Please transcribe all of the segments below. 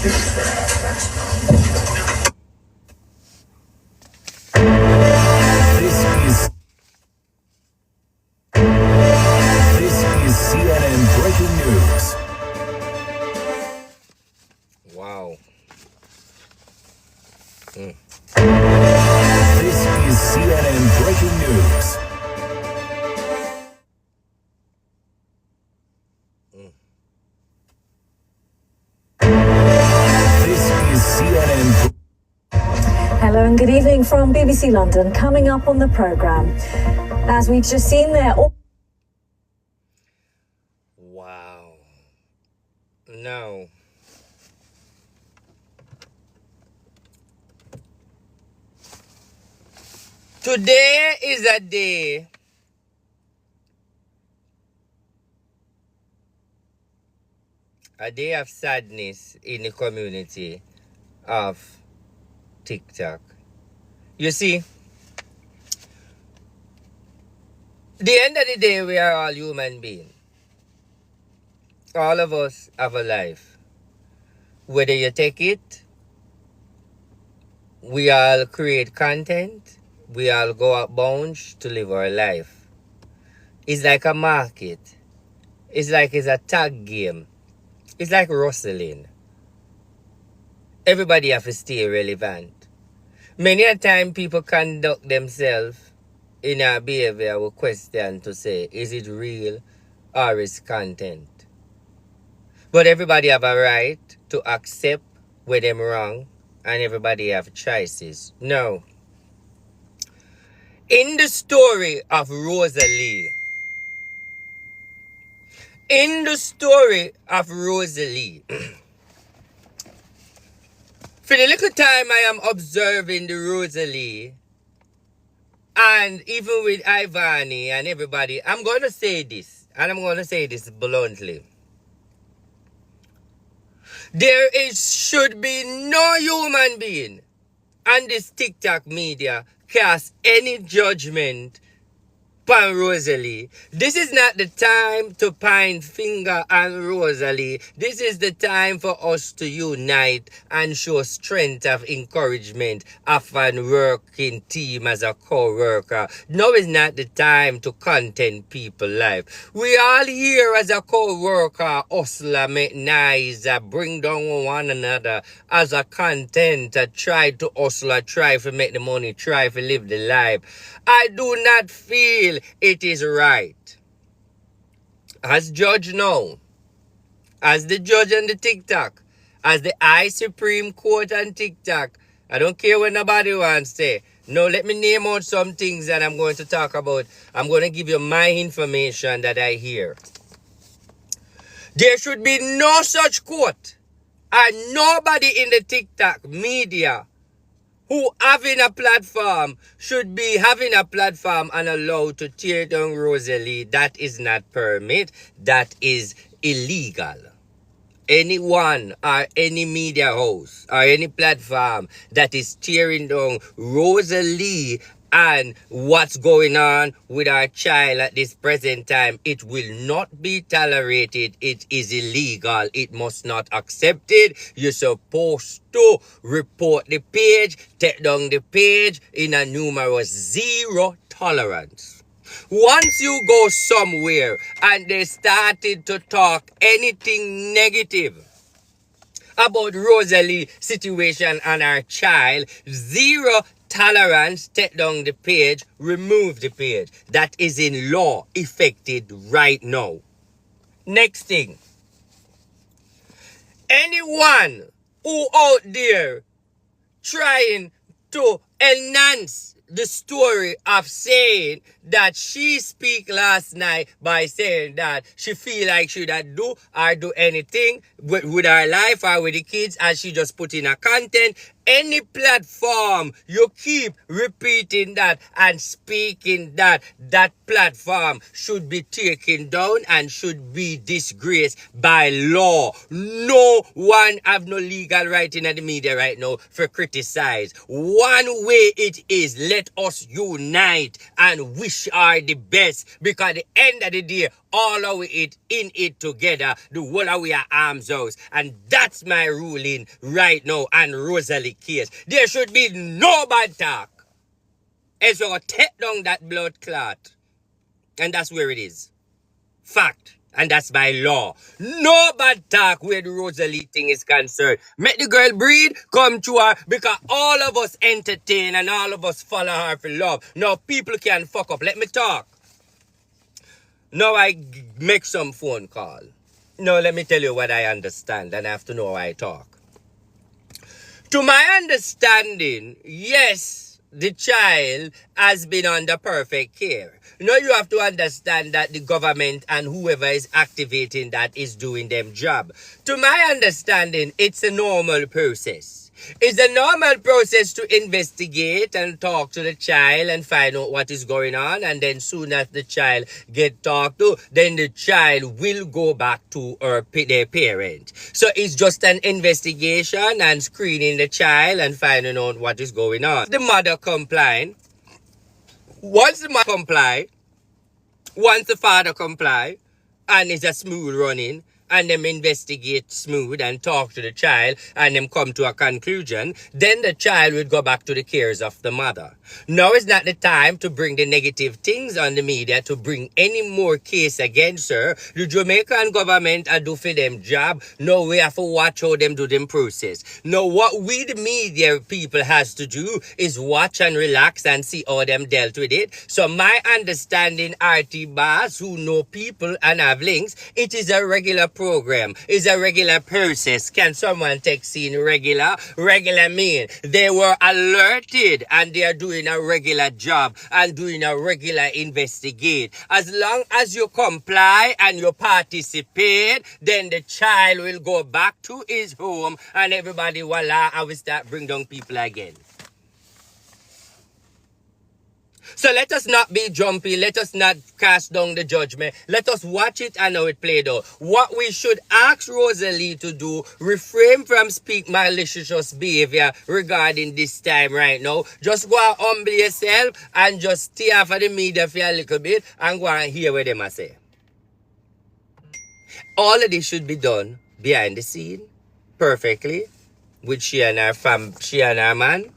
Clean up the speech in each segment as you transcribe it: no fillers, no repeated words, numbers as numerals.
This is CNN Breaking News. Wow. This is CNN Breaking News. This is CNN. Hello and good evening from BBC London. Coming up on the programme, as we've just seen there. Wow. No. Today is a day of sadness in the community of TikTok. You see, the end of the day, we are all human beings. All of us have a life. Whether you take it, we all create content. We all go out bounds to live our life. It's like a market. It's like it's a tag game. It's like Rosalie. Everybody have to stay relevant. Many a time people conduct themselves in a behavior with question to say, is it real or is content? But everybody have a right to accept where them wrong, and everybody have choices. No. In the story of Rosalie, for the little time I am observing the Rosalie, and even with Ivani and everybody, I'm going to say this, and I'm going to say this bluntly. Should be no human being on this TikTok media cast any judgment upon Rosalie. This is not the time to point finger on Rosalie. This is the time for us to unite and show strength of encouragement of an working team as a co-worker. Now is not the time to content people life. We all here as a co-worker, hustler, make nice, bring down one another as a content, try to hustle, try to make the money, try to live the life. I do not feel it is right. As judge now, as the judge on the TikTok, as the High Supreme Court on TikTok, I don't care what nobody wants to say. No, let me name out some things that I'm going to talk about. I'm going to give you my information that I hear. There should be no such court, and nobody in the TikTok media who having a platform should be having a platform and allowed to tear down Rosalie. That is not permit. That is illegal. Anyone or any media house or any platform that is tearing down Rosalie and what's going on with our child at this present time, it will not be tolerated. It is illegal. It must not accept it. You're supposed to report the page, take down the page in a numerous zero tolerance. Once you go somewhere and they started to talk anything negative about Rosalie situation and her child, zero tolerance, take down the page, remove the page. That is in law, effective right now. Next thing. Anyone who out there trying to enhance the story of saying that she speak last night by saying that she feel like she would do or do anything with her life or with the kids, and she just put in a content. Any platform you keep repeating that and speaking that, that platform should be taken down and should be disgraced by law. No one have no legal right in the media right now for criticize. One way it is, let us unite and wish her the best. Because at the end of the day, all of it in it together, the whole of we are arms out. And that's my ruling right now on Rosalie case. There should be no bad talk. As we take down that blood clot. And that's where it is. Fact. And that's by law. No bad talk where the Rosalie thing is concerned. Make the girl breathe, come to her, because all of us entertain and all of us follow her for love. Now people can fuck up. Let me talk. Now I make some phone call. Now let me tell you what I understand and I have to know how I talk. To my understanding, yes, the child has been under perfect care. Now you have to understand that the government and whoever is activating that is doing them job. To my understanding, it's a normal process. It's a normal process to investigate and talk to the child and find out what is going on. And then soon as the child get talked to, then the child will go back to their parent. So it's just an investigation and screening the child and finding out what is going on. The mother complying. Once the mother comply, once the father comply, and it's a smooth running, and them investigate smooth and talk to the child, and them come to a conclusion, then the child would go back to the cares of the mother. Now is not the time to bring the negative things on the media, to bring any more case against her. The Jamaican government are do for them job. Now we have to watch how them do them process. Now what we the media people has to do is watch and relax and see how them dealt with it. So my understanding, RT Bars who know people and have links, it is a regular program. It's a regular process. Can someone take scene regular? Regular mean they were alerted and they are doing a regular job and doing a regular investigate. As long as you comply and you participate, then the child will go back to his home and everybody voila, I will start bring down people again. So let us not be jumpy. Let us not cast down the judgment. Let us watch it and how it played out. What we should ask Rosalie to do, refrain from speak malicious behavior regarding this time right now. Just go and humble yourself and just stay off of the media for a little bit and go and hear what them say. All of this should be done behind the scene perfectly with she and her man.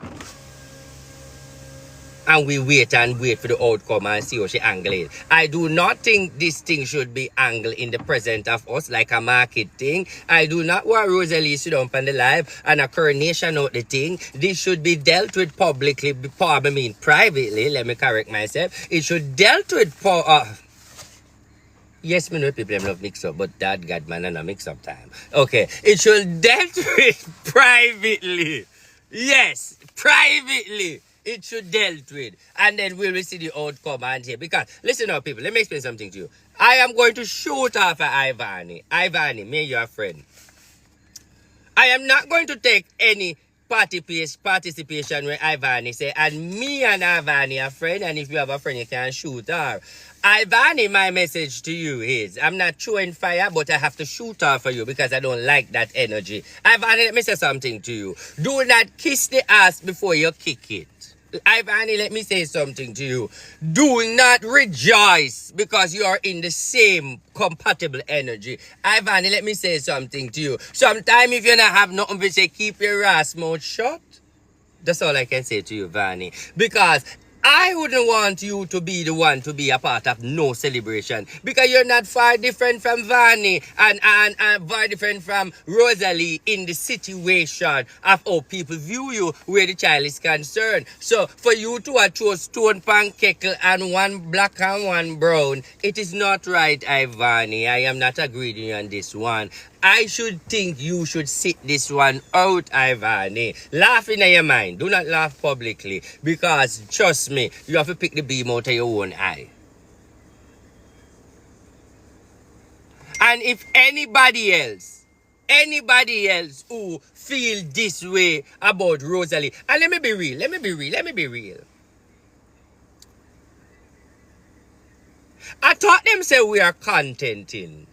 And we wait and wait for the outcome and see how she angle it. I do not think this thing should be angled in the present of us like a market thing. I do not want Rosalie sit down on the live and a coronation out the thing. This should be dealt with publicly, privately. Let me correct myself. It should dealt with yes, me know people love mix up, but that God man and a mix up time. Okay. It should dealt with privately. Yes, privately. It should dealt with. And then we will see the outcome and here. Because, listen up, people. Let me explain something to you. I am going to shoot off at Ivani. Ivani, me your friend. I am not going to take any participation with Ivani say, and me and Ivani are friends, and if you have a friend, you can shoot her. Ivani, my message to you is, I'm not throwing fire, but I have to shoot her for you because I don't like that energy. Ivani, let me say something to you. Do not kiss the ass before you kick it. Ivani, let me say something to you. Do not rejoice because you are in the same compatible energy. Ivani, let me say something to you. Sometimes if you don't have nothing to say, keep your ass mouth shut. That's all I can say to you, Vani. Because I wouldn't want you to be the one to be a part of no celebration. Because you're not far different from Vani and far different from Rosalie in the situation of how people view you where the child is concerned. So for you to choose stone pancake and one black and one brown, it is not right, Ivani. I am not agreeing with you on this one. I should think you should sit this one out, Ivani. Laugh in your mind. Do not laugh publicly. Because, trust me, you have to pick the beam out of your own eye. And if anybody else who feel this way about Rosalie, and let me be real. I thought them say we are contenting.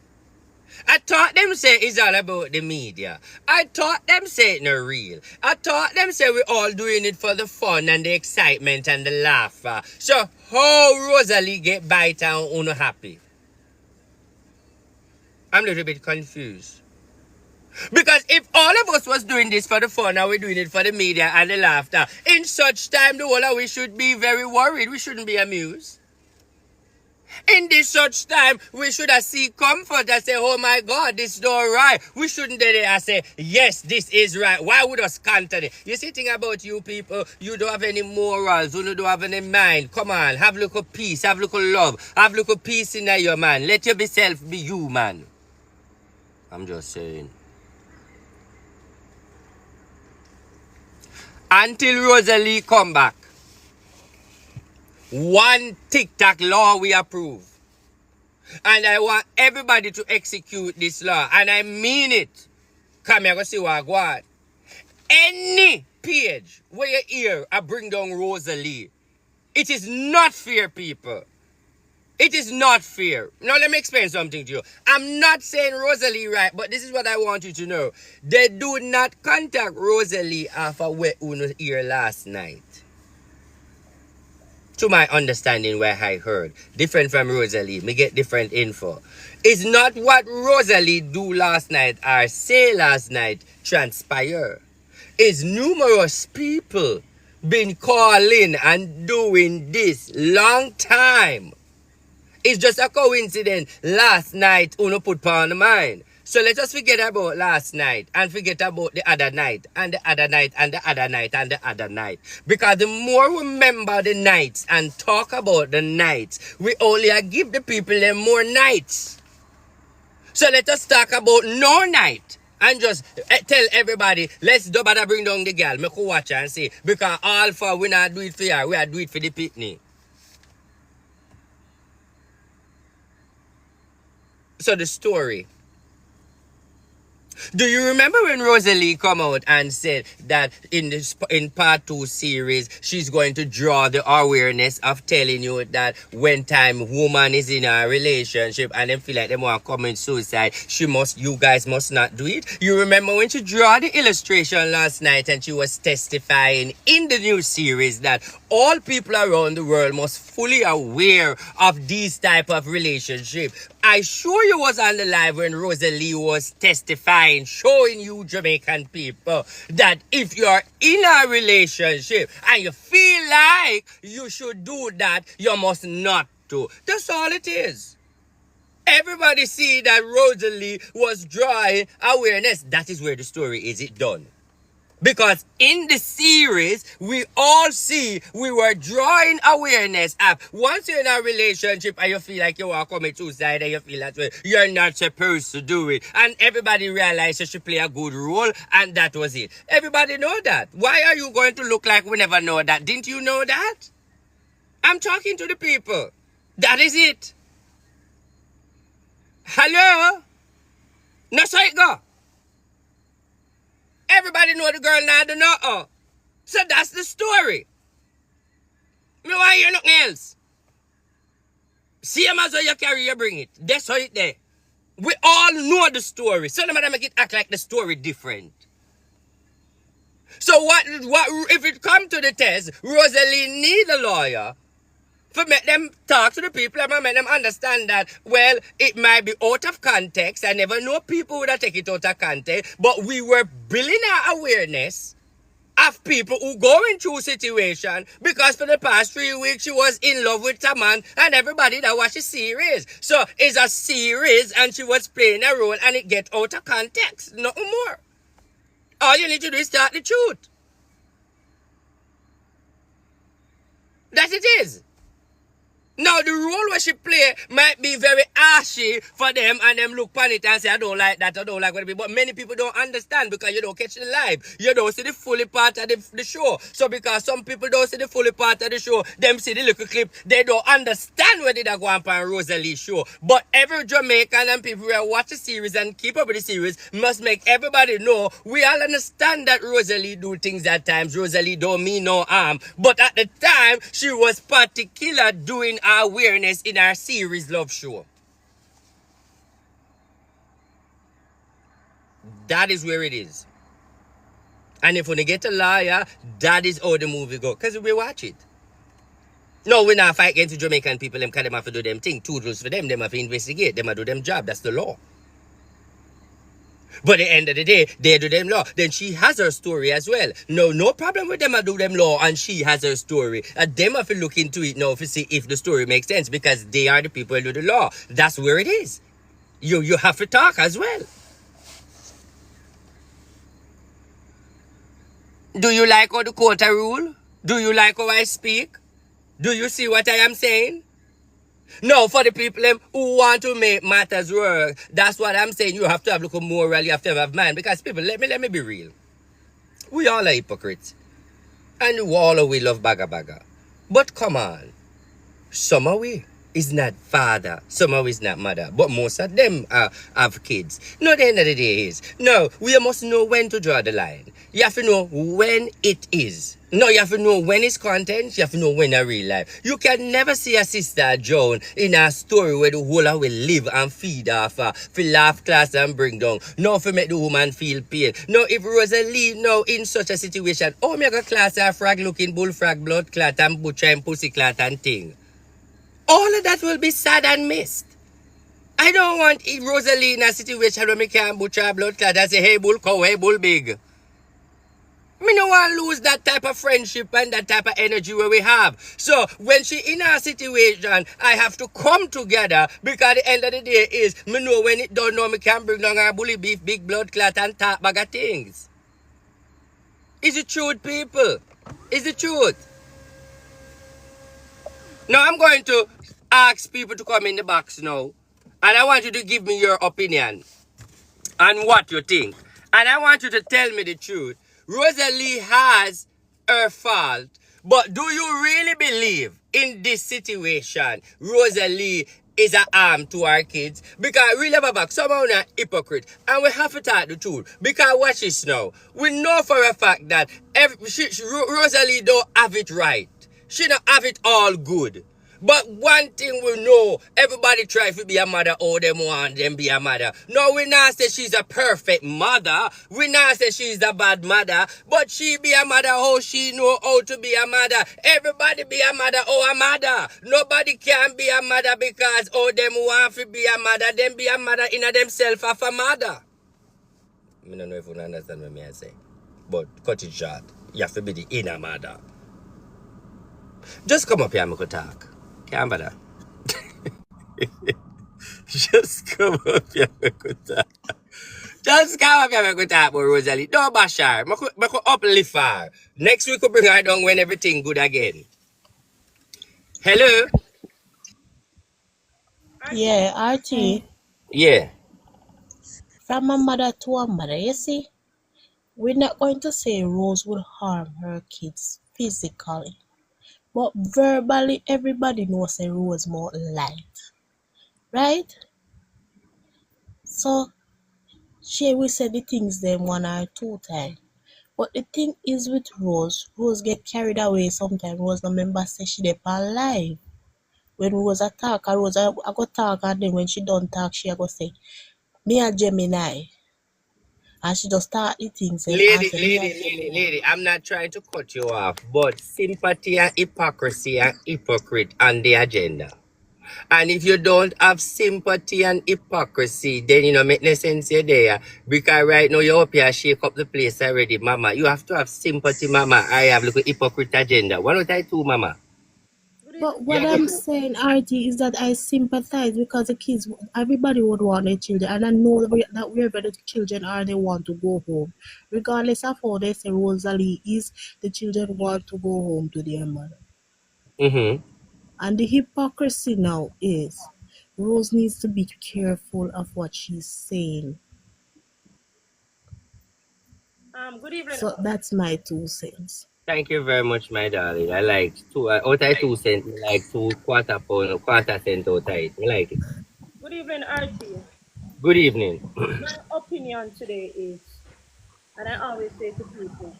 I thought them say it's all about the media. I thought them say it not real. I thought them say we all doing it for the fun and the excitement and the laughter. So how Rosalie get bite and uno happy? I'm a little bit confused. Because if all of us was doing this for the fun and we're doing it for the media and the laughter, in such time the whole of we should be very worried. We shouldn't be amused. In this such time, we should have see comfort and say, oh my God, this is not right. We shouldn't do it and say, yes, this is right. Why would us counter it? You see thing about you people, you don't have any morals, you don't have any mind. Come on, have a little peace, have a little love, have a little peace in your man. Let your self be you, man. I'm just saying. Until Rosalie come back, one TikTok law we approve. And I want everybody to execute this law. And I mean it. Come here, go see what I want. Any page where you hear I bring down Rosalie, it is not fair, people. It is not fair. Now let me explain something to you. I'm not saying Rosalie right, but this is what I want you to know. They do not contact Rosalie after what Uno hear last night. To my understanding, where I heard, different from Rosalie, me get different info. It's not what Rosalie do last night or say last night transpire. It's numerous people been calling and doing this long time. It's just a coincidence. Last night, Uno put on the mind. So let us forget about last night and forget about the other night and the other night and the other night and the other night. Because the more we remember the nights and talk about the nights, we only give the people them more nights. So let us talk about no night and just tell everybody, let's do better bring down the girl. Make you watch her and see. Because all for we not do it for her, we are do it for the pitney. So the story. Do you remember when Rosalie come out and said that in part 2 series, she's going to draw the awareness of telling you that when time woman is in a relationship and they feel like they want to commit suicide, you guys must not do it? You remember when she drew the illustration last night and she was testifying in the new series that all people around the world must fully aware of these type of relationship. I sure you was on the live when Rosalie was testifying, showing you Jamaican people that if you're in a relationship and you feel like you should do that, you must not do. That's all it is. Everybody see that Rosalie was drawing awareness. That is where the story is. It done. Because in the series, we all see we were drawing awareness of once you're in a relationship and you feel like you want to commit suicide and you feel that way, you're not supposed to do it. And everybody realized you should play a good role, and that was it. Everybody know that. Why are you going to look like we never know that? Didn't you know that? I'm talking to the people. That is it. Hello? No, so it go. Everybody know the girl now do know. So that's the story. Me want hear nothing else. Same as how you carry, you bring it. That's how it there. We all know the story. So no matter make it act like the story different. So what if it come to the test, Rosalie need a lawyer for make them talk to the people and make them understand that, well, it might be out of context. I never know people would take it out of context, but we were building our awareness of people who going through situation because for the past 3 weeks she was in love with a man and everybody that watch the series. So it's a series and she was playing a role and it get out of context. Nothing more. All you need to do is start the truth. That it is. Now, the role where she play might be very ashy for them and them look upon it and say, I don't like that, I don't like what it be. But many people don't understand because you don't catch the live. You don't see the fully part of the show. So because some people don't see the fully part of the show, them see the little clip, they don't understand what did I go on Rosalie show. But every Jamaican and people who watch the series and keep up with the series must make everybody know we all understand that Rosalie do things at times. Rosalie don't mean no harm. But at the time, she was particular doing awareness in our series love show. That is where it is. And if we get a lawyer, that is how the movie go. Because we watch it. No, we not fight against the Jamaican people, them because them have to do them thing. Toodles for them have to investigate, them have to do them job. That's the law. But at the end of the day, they do them law. Then she has her story as well. No problem with them. I do them law and she has her story. And them have to look into it now to see if the story makes sense because they are the people who do the law. That's where it is. You have to talk as well. Do you like how the court rule? Do you like how I speak? Do you see what I am saying? No, for the people who want to make matters work, that's what I'm saying. You have to have look moral, you have to have mind. Because people, let me be real. We all are hypocrites. And we love baga. But come on. Some of we is not father. Some of we is not mother. But most of them have kids. No, the end of the day is. No, we must know when to draw the line. You have to know when it is. No, you have to know when it's content. You have to know when it's real life. You can never see a sister Joan in a story where the whole of will live and feed off her, for laugh class and bring down. No, for make the woman feel pain. No, if Rosalie now in such a situation, oh, me got class a frag looking bullfrag blood clot and butcher and pussy clot and thing. All of that will be sad and missed. I don't want Rosalie in a situation where me can't butcher blood clot and say, hey bull cow, hey bull big. Me no want to lose that type of friendship and that type of energy where we have. So when she in a situation, I have to come together because at the end of the day is, me know when it don't know me can bring down a bully beef, big blood clot and talk bag of things. Is it truth, people? Is it truth? Now I'm going to ask people to come in the box now. And I want you to give me your opinion on what you think. And I want you to tell me the truth. Rosalie has her fault, but do you really believe in this situation Rosalie is an harm to our kids? Because really, back, someone are hypocrite, and we have to talk the truth. Because watch this now. We know for a fact that Rosalie don't have it right. She don't have it all good. But one thing we know, everybody try to be a mother, all them want them be a mother. No, we not say she's a perfect mother. We not say she's a bad mother. But she be a mother, how she know how to be a mother. Everybody be a mother or a mother. Nobody can be a mother because all them want to be a mother. Them be a mother in a themselves of a mother. I don't know if you understand what I say. But cut it short. You have to be the inner mother. Just come up here and we could talk. Can't bother. Just come up here and we could talk. Just come up here and we could talk about Rosalie. Don't bash her. I could uplift her. Next week we'll bring her down when everything good again. Hello? Yeah, RT. Yeah. From a mother to a mother, you see? We're not going to say Rose will harm her kids physically. But verbally, everybody knows that Rose more light. Right? So, she will say the things them 1 or 2 times. But the thing is with Rose get carried away sometimes. Rose no remember say she dey alive. When Rose attack, Rose I go talk and then when she don't talk, she go say, me a Gemini. And she just start the things and answer me a Gemini. Lady, I'm not trying to cut you off, but sympathy and hypocrisy and hypocrite on the agenda. And if you don't have sympathy and hypocrisy, then you know make no sense you're there. Because right now you're up here shake up the place already, mama. You have to have sympathy, mama. I have look at hypocrite agenda. What would I do, mama? But what I'm saying, RT, is that I sympathize because the kids, everybody would want their children, and I know that wherever the children are, they want to go home. Regardless of how they say Rosalie is, the children want to go home to their mother. Mm-hmm. And the hypocrisy now is, Rose needs to be careful of what she's saying. Good evening. So that's my 2 cents. Thank you very much, my darling. I like out of 2 cents, I like 2 quarter pound, quarter cent out of it. I like it. Good evening, RT. Good evening. My opinion today is, and I always say to people,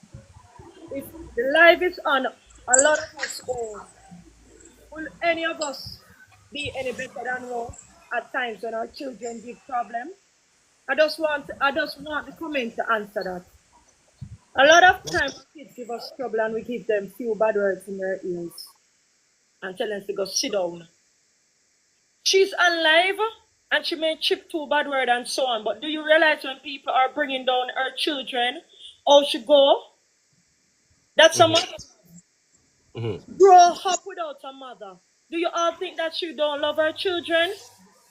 if the life is on a lot of us own, will any of us be any better than Rose at times when our children give problem? I just want the comment to answer that. A lot of times kids give us trouble and we give them few bad words in their ears and tell them to go sit down. She's alive and she may chip two bad words and so on. But do you realize when people are bringing down her children, how she go? That's a mother. Grow up without a mother. Do you all think that she don't love her children?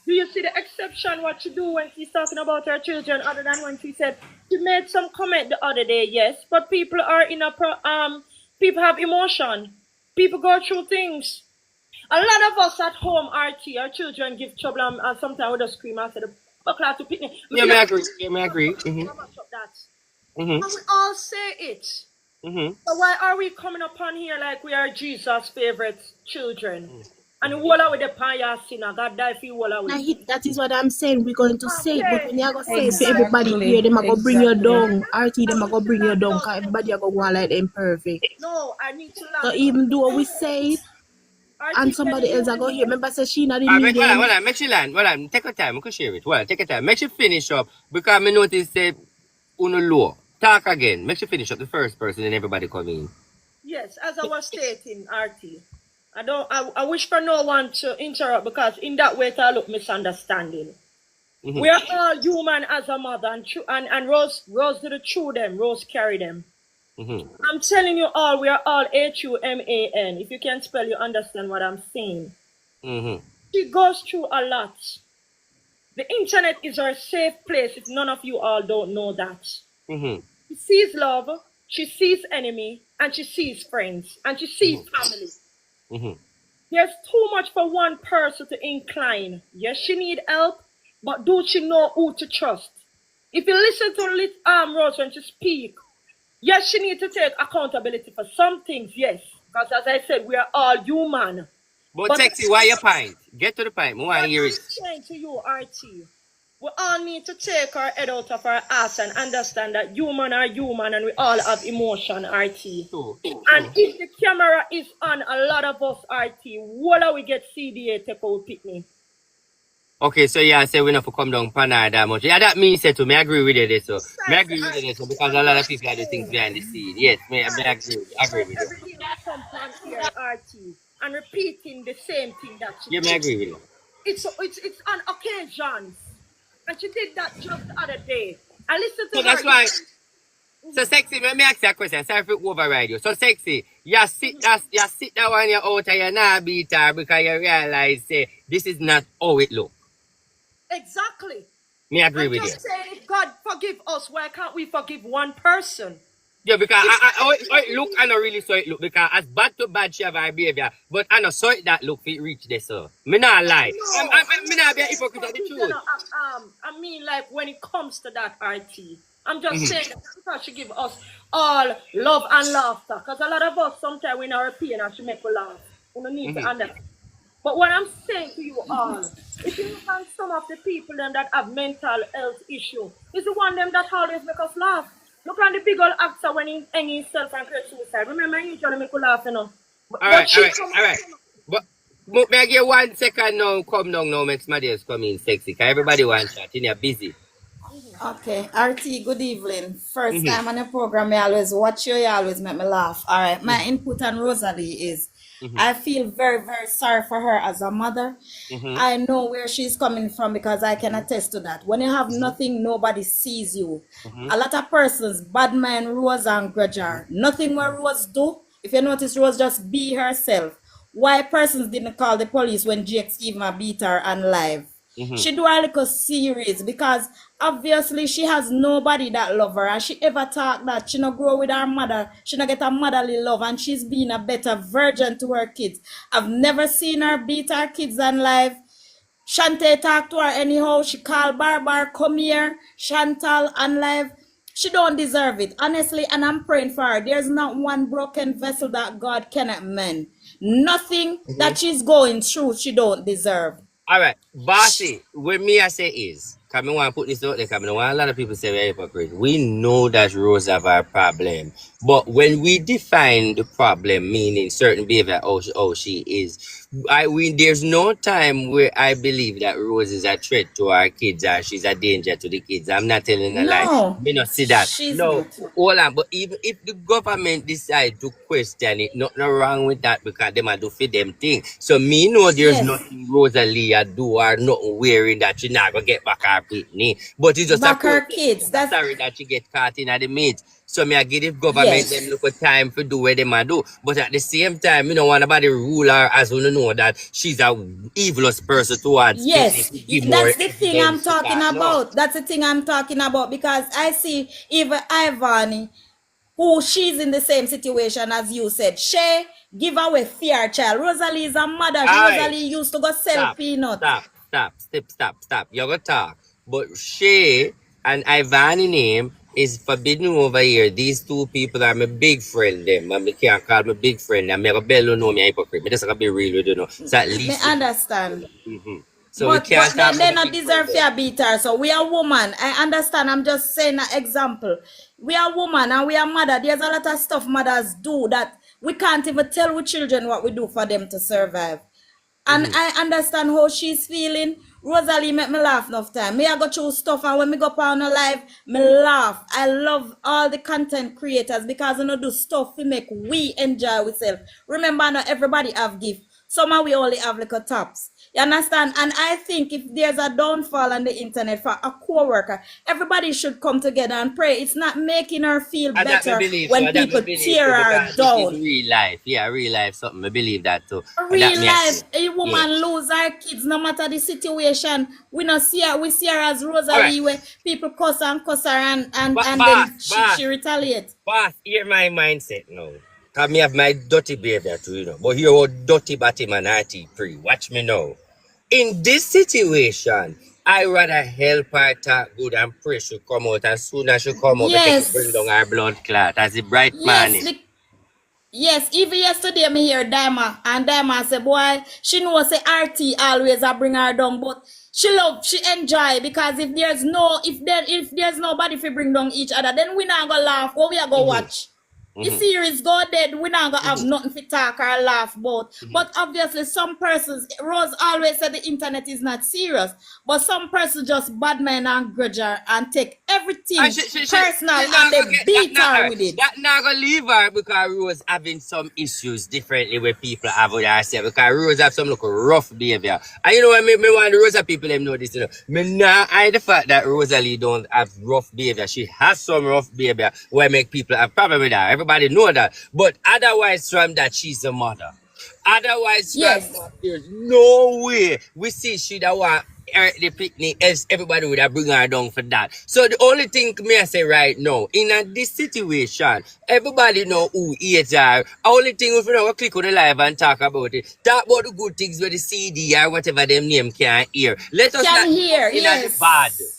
Do you see the exception what she do when she's talking about her children, other than when she said she made some comment the other day? Yes, but people are in a people have emotion. People go through things. A lot of us at home, RT, our children give trouble and sometimes we just scream and say, "Buckle to picnic." Yeah, I agree. Yeah, I agree. And we all say it. So why are we coming upon here like we are Jesus' favorite children? And walla with the paya sinner, God die for you walla with. That is what I'm saying. We're going to say it, but when you're going to say it to everybody here, them are going to bring you down. RT, them are going to bring you down because everybody are going to go like them perfect. No, I need to laugh. So even though we say it, and somebody else are going to hear. Remember, say she not the medium. Well, make she land. Well, take your time. I can share it. Well, take your time. Make she finish up because I notice say uno low. Talk again. Make she finish up the first person and everybody come in. Yes, as I was stating, RT. I wish for no one to interrupt because in that way I look misunderstanding. We are all human as a mother and Rose did it through them. Rose carry them. I'm telling you all, we are all HUMAN. If you can spell, you understand what I'm saying. She goes through a lot. The internet is her safe place if none of you all don't know that. She sees love, she sees enemy, and she sees friends, and she sees family. There's too much for one person to incline. Yes, she need help, but do she know who to trust? If you listen to Rose when she speak, yes, she need to take accountability for some things, yes. Because as I said, we are all human. But Sexy, why your point? Get to the point. I want to hear it. I'm saying to you, RT, we all need to take our head out of our ass and understand that human are human and we all have emotion, RT. And if the camera is on, a lot of us, RT, what we get CDA take out picnic? Okay, so yeah, I say we not to come down panel that much. Yeah, that means to me, I agree with it. So, I agree with it. So, because a lot of people are the things behind the scene. Yes, I agree with it. Everything that comes on here, RT, and repeating the same thing that she did. I agree with it. It's on occasions. And she did that just the other day. I listened to her. So that's why. So Sexy, let me ask you a question. Sorry for override you. So Sexy, you sit that one you're out and you're not beat her because you realize this is not how it looks. Exactly. Me agree with you. Just saying, if God forgive us, why can't we forgive one person? Yeah, because I look, I don't really saw it look because as bad to bad she have her behavior, but I don't saw it that look it reach this so. Me not lie. Me not be a hypocrite of the truth. I mean like when it comes to that RT. I'm just saying that because she give us all love and laughter. Because a lot of us sometimes we not repeat and she make us laugh. We don't need to understand. But what I'm saying to you all, if you look at some of the people them that have mental health issue, it's the one them that always make us laugh. Look at the big old actor when he hang himself and commit suicide. Remember, he usually make you laugh, you know. All right. But may I get 1 second now? Come down now, make my days come in sexy. Because everybody wants that. You're busy. Okay, RT, good evening. First time on the program, I always watch you always make me laugh. All right, my input on Rosalie is I feel very, very sorry for her as a mother. I know where she's coming from because I can attest to that. When you have nothing, nobody sees you. A lot of persons, bad man, Rose and grudger. Nothing what Rose do. If you notice, Rose just be herself. Why persons didn't call the police when Jake even beat her on live? She do a little series because obviously she has nobody that love her, and she ever talk that she not grow with her mother, she not get a motherly love, and she's being a better virgin to her kids. I've never seen her beat her kids on live. Shante talk to her anyhow. She call Barbar, come here, Chantal on live. She don't deserve it, honestly, and I'm praying for her. There's not one broken vessel that God cannot mend. Nothing that she's going through she don't deserve. All right, Bossy, what me I say is, Because I want to put this out there, because I want a lot of people say we're hypocrite. We know that Rose have a problem. But when we define the problem, meaning certain behavior, how she is, there's no time where I believe that Rose is a threat to our kids or she's a danger to the kids. I'm not telling a lie. No, Me not see that. she's No, not. hold on. But even if the government decide to question it, nothing wrong with that because them a do for them thing. So me know there's Yes. nothing Rosalie a do or nothing wearing that she not gonna get back her pitney. But it's just Back a her kids. That's sorry that she get caught in the meat. So me I give the government Yes. them look for time for do what them a do. But at the same time, me don't want nobody rule her as we know that she's a evilous person towards Yes, people to give more that's the thing I'm evidence to talking that. No. about. That's the thing I'm talking about because I see even Ivani, who she's in the same situation as you said. She give away fear child. Rosalie is a mother. Aye. Rosalie used to go sell Stop, peanuts. stop. You're gonna talk. But Shay and Ivani name is forbidden over here. These two people are my big friend them. And I can't call my big friend. I'm a bello know me hypocrite. Me just gotta be real with you know. So at Me least understand. so we But can't then talk they about not the big deserve friend to beat her. So we are woman. I understand. I'm just saying an example. We are woman and we are mother. There's a lot of stuff mothers do that we can't even tell with children what we do for them to survive. And I understand how she's feeling. Rosalie make me laugh enough time. Me I go through stuff and when me go up on a live, me laugh. I love all the content creators because you know do stuff we make we enjoy ourselves. Remember not everybody have gift. Some of we only have little tops. You understand? And I think if there's a downfall on the internet for a co-worker, everybody should come together and pray. It's not making her feel And that me better believe when so. That people me believe tear so her because this down. is real life. Yeah, real life something. I believe that too. And that Real me I life, say. a woman Yeah. lose her kids no matter the situation. We not see her, we see her as Alright. Rosalie where people cuss her and Boss, then boss, she retaliates. boss, hear my mindset now. Cause me have my dirty behavior too, you know. But here what dirty batty man pre. Watch me now. In this situation, I rather help her talk good and pray she come out as soon as she come out, make it bring down Yes. her blood clot as the bright Yes, morning. yes, even yesterday me hear Dima and Dima say, boy, she know say RT always a bring her down, but she enjoy because if there's nobody to bring down each other, then we not gonna laugh or we are gonna watch. The series go dead, we not gonna have nothing to talk or laugh about. But obviously some persons, Rose always said the internet is not serious, but some persons just bad men and grudge her and take everything And personal she and not they gonna get beat that. her Not, with it. that not gonna leave her because Rose having some issues differently with people have with herself. Because Rose have some look rough behavior. And you know what me want the Rosa people them know this, you know. Me not hide the fact that Rosalie don't have rough behavior. She has some rough behavior where make people have problem with her. Everybody know that. But otherwise from that she's a mother. Otherwise from Yes. that there's no way we see she that want the picnic else everybody would have bring her down for that. So the only thing me I say right now, in this situation, everybody know who hates her. Only thing if you know we click on the live and talk about it. Talk about the good things where the CDA or whatever them name can hear. Let us Can not hear, in the bad. yes.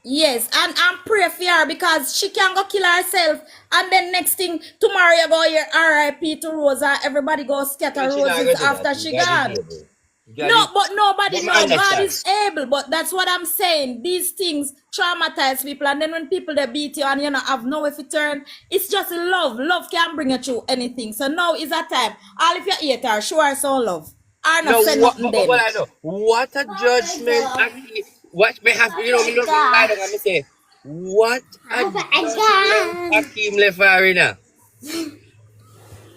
Yes, and pray for her because she can go kill herself. And then next thing, tomorrow you go hear RIP to Rosa. Everybody go scatter She not roses gonna do after that. she You gotta gone. be able. You No, gotta- but nobody But me know. God understand. is able. But that's what I'm saying. These things traumatize people. And then when people they beat you and you know have nowhere to turn, it's just love. Love can bring you through anything. So now is that time. All if you hate her, show her some love. Or not No, say what, nothing but then. I know. What a judgment. Actually, what may have, you know, me not lie down and me say, what a judgment Hakeem left her in her.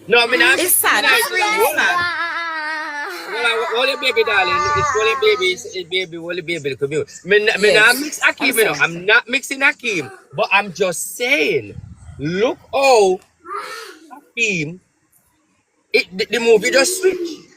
No, I mean, It's sad. It's really sad. Hold your baby, darling. It's only baby, it's baby, only baby. Come here. Me not Yes. mix Hakeem, you know. I'm not mixing Hakeem. But I'm just saying, look how Hakeem, the movie just switched.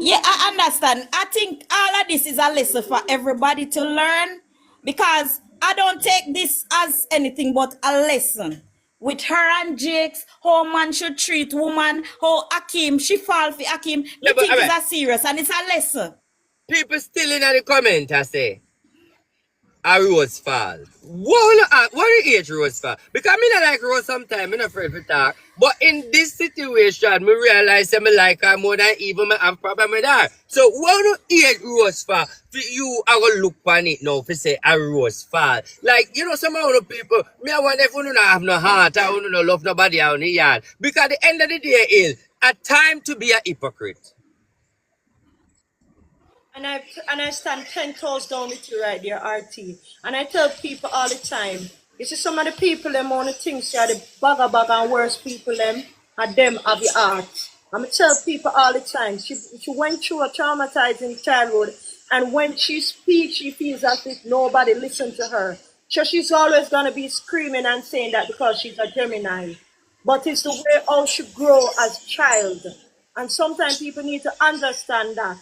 Yeah, I understand. I think all of this is a lesson for everybody to learn because I don't take this as anything but a lesson. With her and Jakes, how man should treat woman, how Akim, she fall for Akim. Yeah, Me but think alright. it's a serious and it's a lesson. People still in the comment, I say. A Rose fall. What you hate Rose for? Because me not like Rose sometimes, me not afraid to talk. But in this situation, me realize that me like her more than even me have problem with her. So what do you hate Rose for? For you, I go look on it now for say a Rose fall. Like, you know, some of the people, me I want if you don't have no heart, I want to love nobody out in the yard. Because at the end of the day is a time to be a hypocrite. And I stand 10 toes down with you right there, RT. And I tell people all the time, you see some of the people them on the things are the bag and worst people them and them have the art. I'm tell people all the time, she went through a traumatizing childhood, and when she speaks, she feels as if nobody listens to her. So she's always gonna be screaming and saying that because she's a Gemini. But it's the way how she grow as child. And sometimes people need to understand that.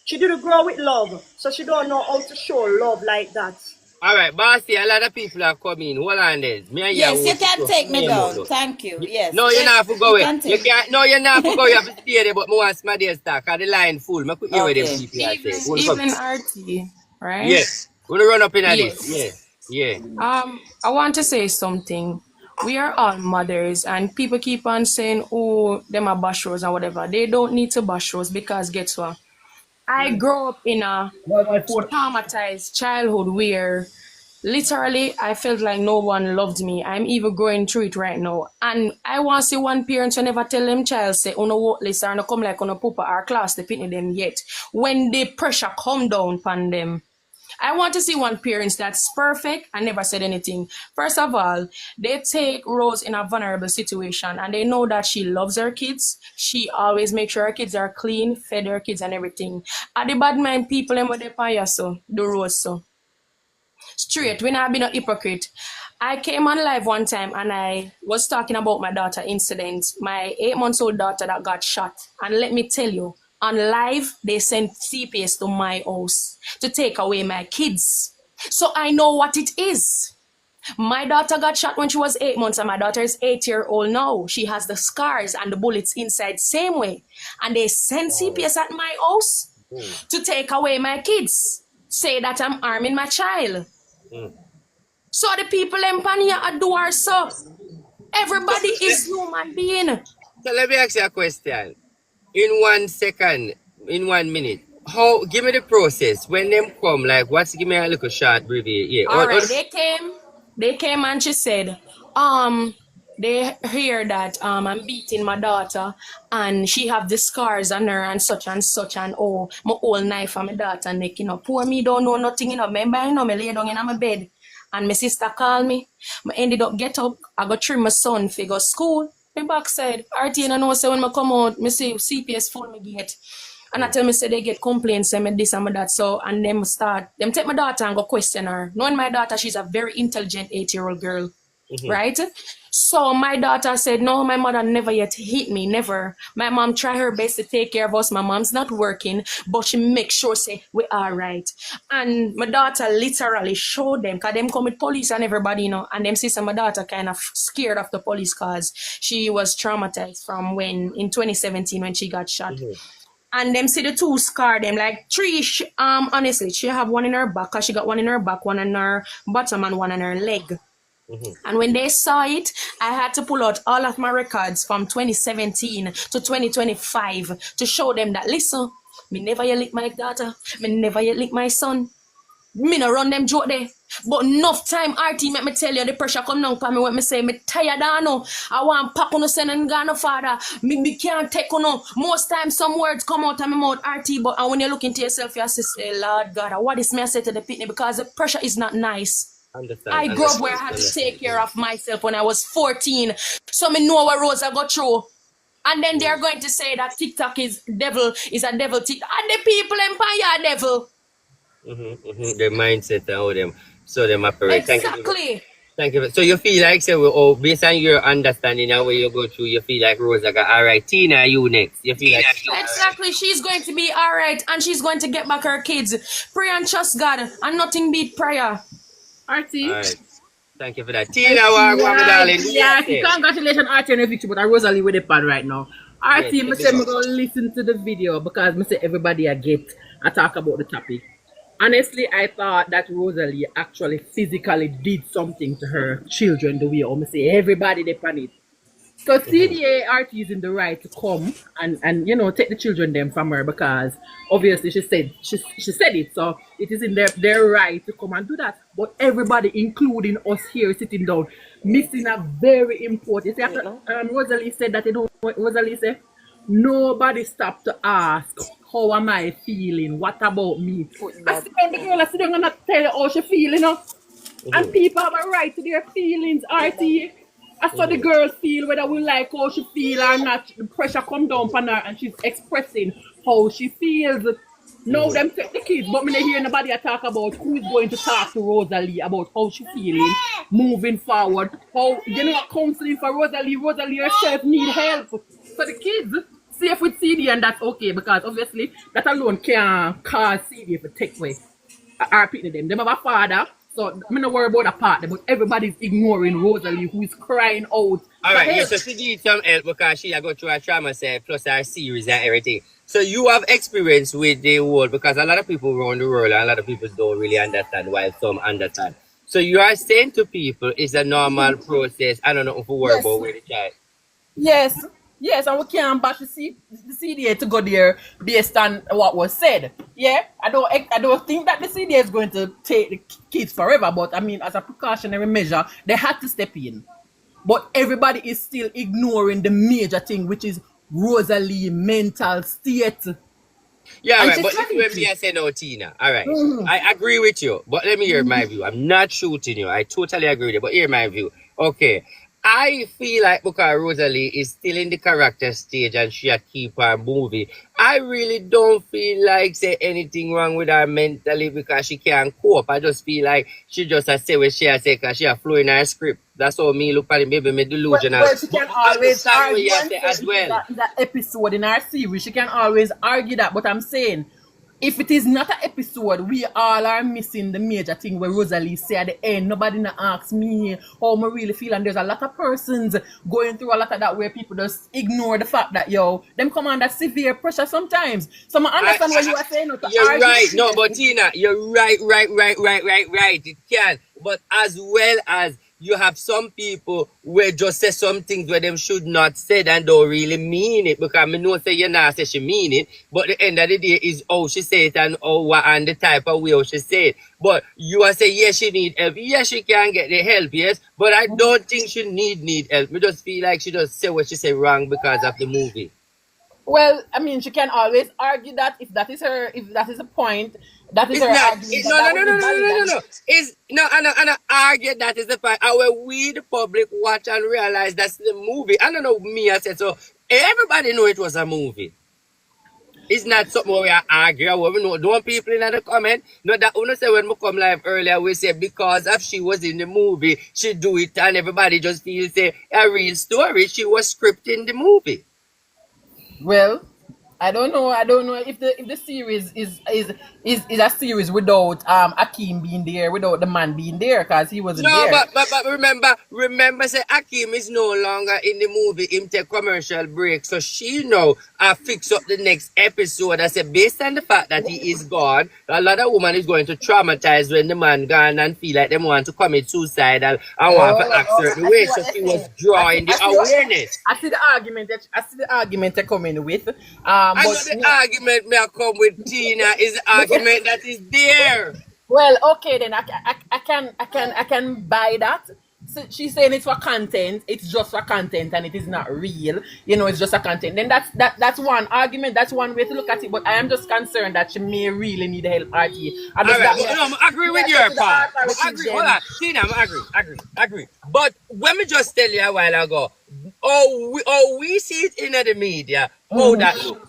She didn't grow with love, so she don't know how to show love like that. All right, Bossy, a lot of people are coming. Hold on there. Yes, you can take me down. Thank you. Yes. No, you're not for go away. You take can't. No, you're not for go. You have to stay there, but more want my dear star, because the line full. I could hear where them Okay. people are saying. Even RT, right? Yes. We're gonna run up in at Yes. this. Yeah. I want to say something. We are all mothers, and people keep on saying, "Oh, them are bashros and whatever." They don't need to bashros because guess what? I grew up in a traumatized childhood where literally I felt like no one loved me. I'm even going through it right now. And I want to see one parent who never tell them child say, "Oh no, what list or no come like on a pupa our class they pitney them yet." When the pressure come down upon them. I want to see one parent that's perfect and never said anything. First of all, they take Rose in a vulnerable situation and they know that she loves her kids. She always makes sure her kids are clean, fed her kids and everything. Are the bad mind people and what they pay so, the Rose so. Straight, when I've been a hypocrite. I came on live one time and I was talking about my daughter incident, my 8-month-old daughter that got shot. And let me tell you, on live, they sent CPS to my house to take away my kids. So I know what it is. My daughter got shot when she was 8 months and my daughter is 8-year-old now. She has the scars and the bullets inside same way. And they sent CPS at my house to take away my kids. Say that I'm harming my child. So the people in Pania do our so. Everybody is human being. So let me ask you a question. In 1 second, in 1 minute, how? Give me the process when them come. Like, what's? Give me a little short review. Yeah. All right, they came and she said, they hear that I'm beating my daughter and she have the scars on her and such and oh, my old knife on my daughter neck, you know. Poor me don't know nothing, you know. Remember, you know, me lay down in my bed and my sister called me. I ended up get up, I go trim my son for go school. My backside, RT, and I know say when I come out, me see CPS phone me gate. And I tell me say they get complaints, say me this and me that. So and them take my daughter and go question her. Knowing my daughter, she's a very intelligent 8-year-old girl. Right? So my daughter said, no, my mother never yet hit me, never. My mom tried her best to take care of us. My mom's not working, but she makes sure say we are right. And my daughter literally showed them, because them come with police and everybody, you know, and them sister, my daughter kind of scared of the police because she was traumatized from when, in 2017 when she got shot. And them see the two scar them like three. Honestly, she have one in her back, cause she got one in her back, one in her bottom, and one in her leg. And when they saw it, I had to pull out all of my records from 2017 to 2025 to show them that, listen, me never yet lick my daughter, me never yet lick my son. Me no run them joke there. But enough time, RT, make me tell you, the pressure come down for me when me say, me tired of no. I want pack on no send and go no father. Me can't take on no. Most times some words come out of my mouth, RT, but when you look into yourself, you say, Lord God, what is me I say to the pitney? Because the pressure is not nice. I grew up where I had to take care of myself when I was 14. So me know what Rosa got through. And then they're going to say that TikTok is a devil TikTok. And the people empire devil. The mindset and all them. So them operate. Exactly. Thank you. So you feel like, based on your understanding and where you go through, you feel like Rosa got alright. Tina, you next. You feel like exactly. She's going to be alright and she's going to get back her kids. Pray and trust God and nothing beat prayer. RT. Alright. Thank you for that. Tina, darling. Yeah, congratulations, RT, on the victory, but I Rosalie with the pan right now. RT, I say I'm going to listen to the video because I say everybody I get, I talk about the topic. Honestly, I thought that Rosalie actually physically did something to her children the way I say everybody they pan it. So CDA RT is in the right to come and take the children them from her, because obviously she said it, so it is in their right to come and do that. But everybody, including us here sitting down, missing a very important. See, after Rosalie said that, Rosalie said nobody stopped to ask how am I feeling, what about me. I sit down, the girl, I sit down and I tell her how she feeling. And people have a right to their feelings, RT. I saw the girl feel whether we like how she feel or not. The pressure come down on her and she's expressing how she feels. No, them take the kids, but me not hear nobody talk about who is going to talk to Rosalie about how she feeling moving forward. How counseling for Rosalie. Rosalie herself need help. So the kids safe with CD, and that's okay, because obviously that alone can't cause CD to take away or picking them. Them have a father. So I'm not worried about that part, but everybody's ignoring Rosalie, who is crying out. All right, yes, so she needs some help because she got through her trauma set, plus her series and everything. So you have experience with the world, because a lot of people around the world and a lot of people don't really understand, while some understand. So you are saying to people it's a normal process. I don't know if we worry about where the child. Yes, and we can't bash the CDA to go there based on what was said. Yeah, I don't think that the CDA is going to take the kids forever, but I mean, as a precautionary measure, they had to step in. But everybody is still ignoring the major thing, which is Rosalie mental state. Yeah, right, but this is where me I say no, Tina. All right, I agree with you, but let me hear my view. I'm not shooting you. I totally agree with you, but hear my view. Okay. I feel like because Rosalie is still in the character stage and she keep her movie, I really don't feel like say anything wrong with her mentally because she can't cope. I just feel like she just say what she say because she flow in her script. That's how me look at it, maybe me delusional. Well, she can always argue as well. That episode in our series, she can always argue that, but I'm saying, if it is not an episode, we all are missing the major thing where Rosalie say at the end, nobody not ask me how I really feel, and there's a lot of persons going through a lot of that where people just ignore the fact that them come under severe pressure sometimes. So I understand what you are saying. You're right. No, but Tina, you're right. It can. But as well as you have some people where just say some things where them should not say and don't really mean it, because I know say you not say she mean it, but the end of the day is how she say it and and the type of way how she say it. But you are say yes, she need help. Yes, she can get the help, yes, but I don't think she need help. I just feel like she just say what she say wrong because of the movie. Well, I mean, she can always argue that if that is a point, that is it's her not, argument. No. It's no, and I argue that is the point. And when we the public watch and realize that's the movie. I don't know, me I said so. Everybody know it was a movie. It's not something where we argue. Where we know. Don't people in the comment. No, that when say when we come live earlier, we say because if she was in the movie, she do it, and everybody just feels say a real story. She was scripting the movie. Well, I don't know if the series is a series without Akeem being there, without the man being there, because he wasn't there. No, but remember say Akeem is no longer in the movie. Him take commercial break, so she now fix up the next episode. I said based on the fact that he is gone, a lot of women is going to traumatize when the man gone and feel like them want to commit suicide and want to act certain way. So she was drawing the awareness. I see the argument they're coming with. I know the argument may come with Tina is the argument that is there. Well, okay then, I can buy that. So she's saying it's for content. It's just for content, and it is not real. It's just a content. Then that's one argument. That's one way to look at it. But I am just concerned that she may really need help. RT. I agree with your part. Hold on, Tina, I agree. But when me just tell you a while ago, we see it in the media. How that look?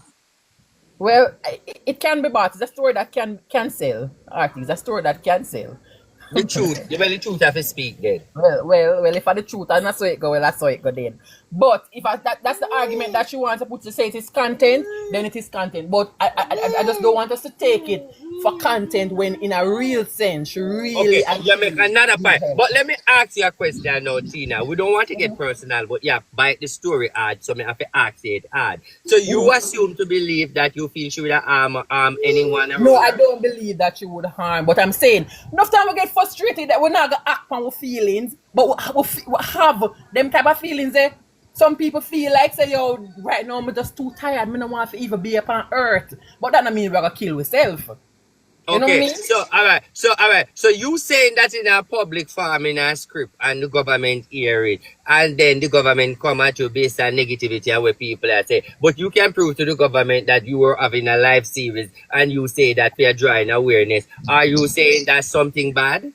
Well, it can be bought. It's a story that can sell. It's a story that can sell. The truth. The truth have to speak then. Well, if I the truth and I saw it go, well, I saw it go then. But if that's the argument that she wants to put to say it is content, then it is content. But I just don't want us to take it for content when in a real sense, really. Okay, you make another point. But let me ask you a question now, Tina. We don't want to get personal, but bite the story hard, so I have to ask it hard. So you assume to believe that you feel she would harm anyone around? No, I don't believe that she would harm. But I'm saying, enough time we get frustrated that we're not going to act on our feelings, but we have them type of feelings there. some people feel like say, yo, right now I'm just too tired. I don't want to even be upon earth. But that don't mean we're gonna kill ourselves. You know what I mean? So all right. So you saying that in a public forum in a script and the government hear it, and then the government come at you based on negativity and what people are saying. But you can prove to the government that you were having a live series and you say that we are drawing awareness. Are you saying that's something bad?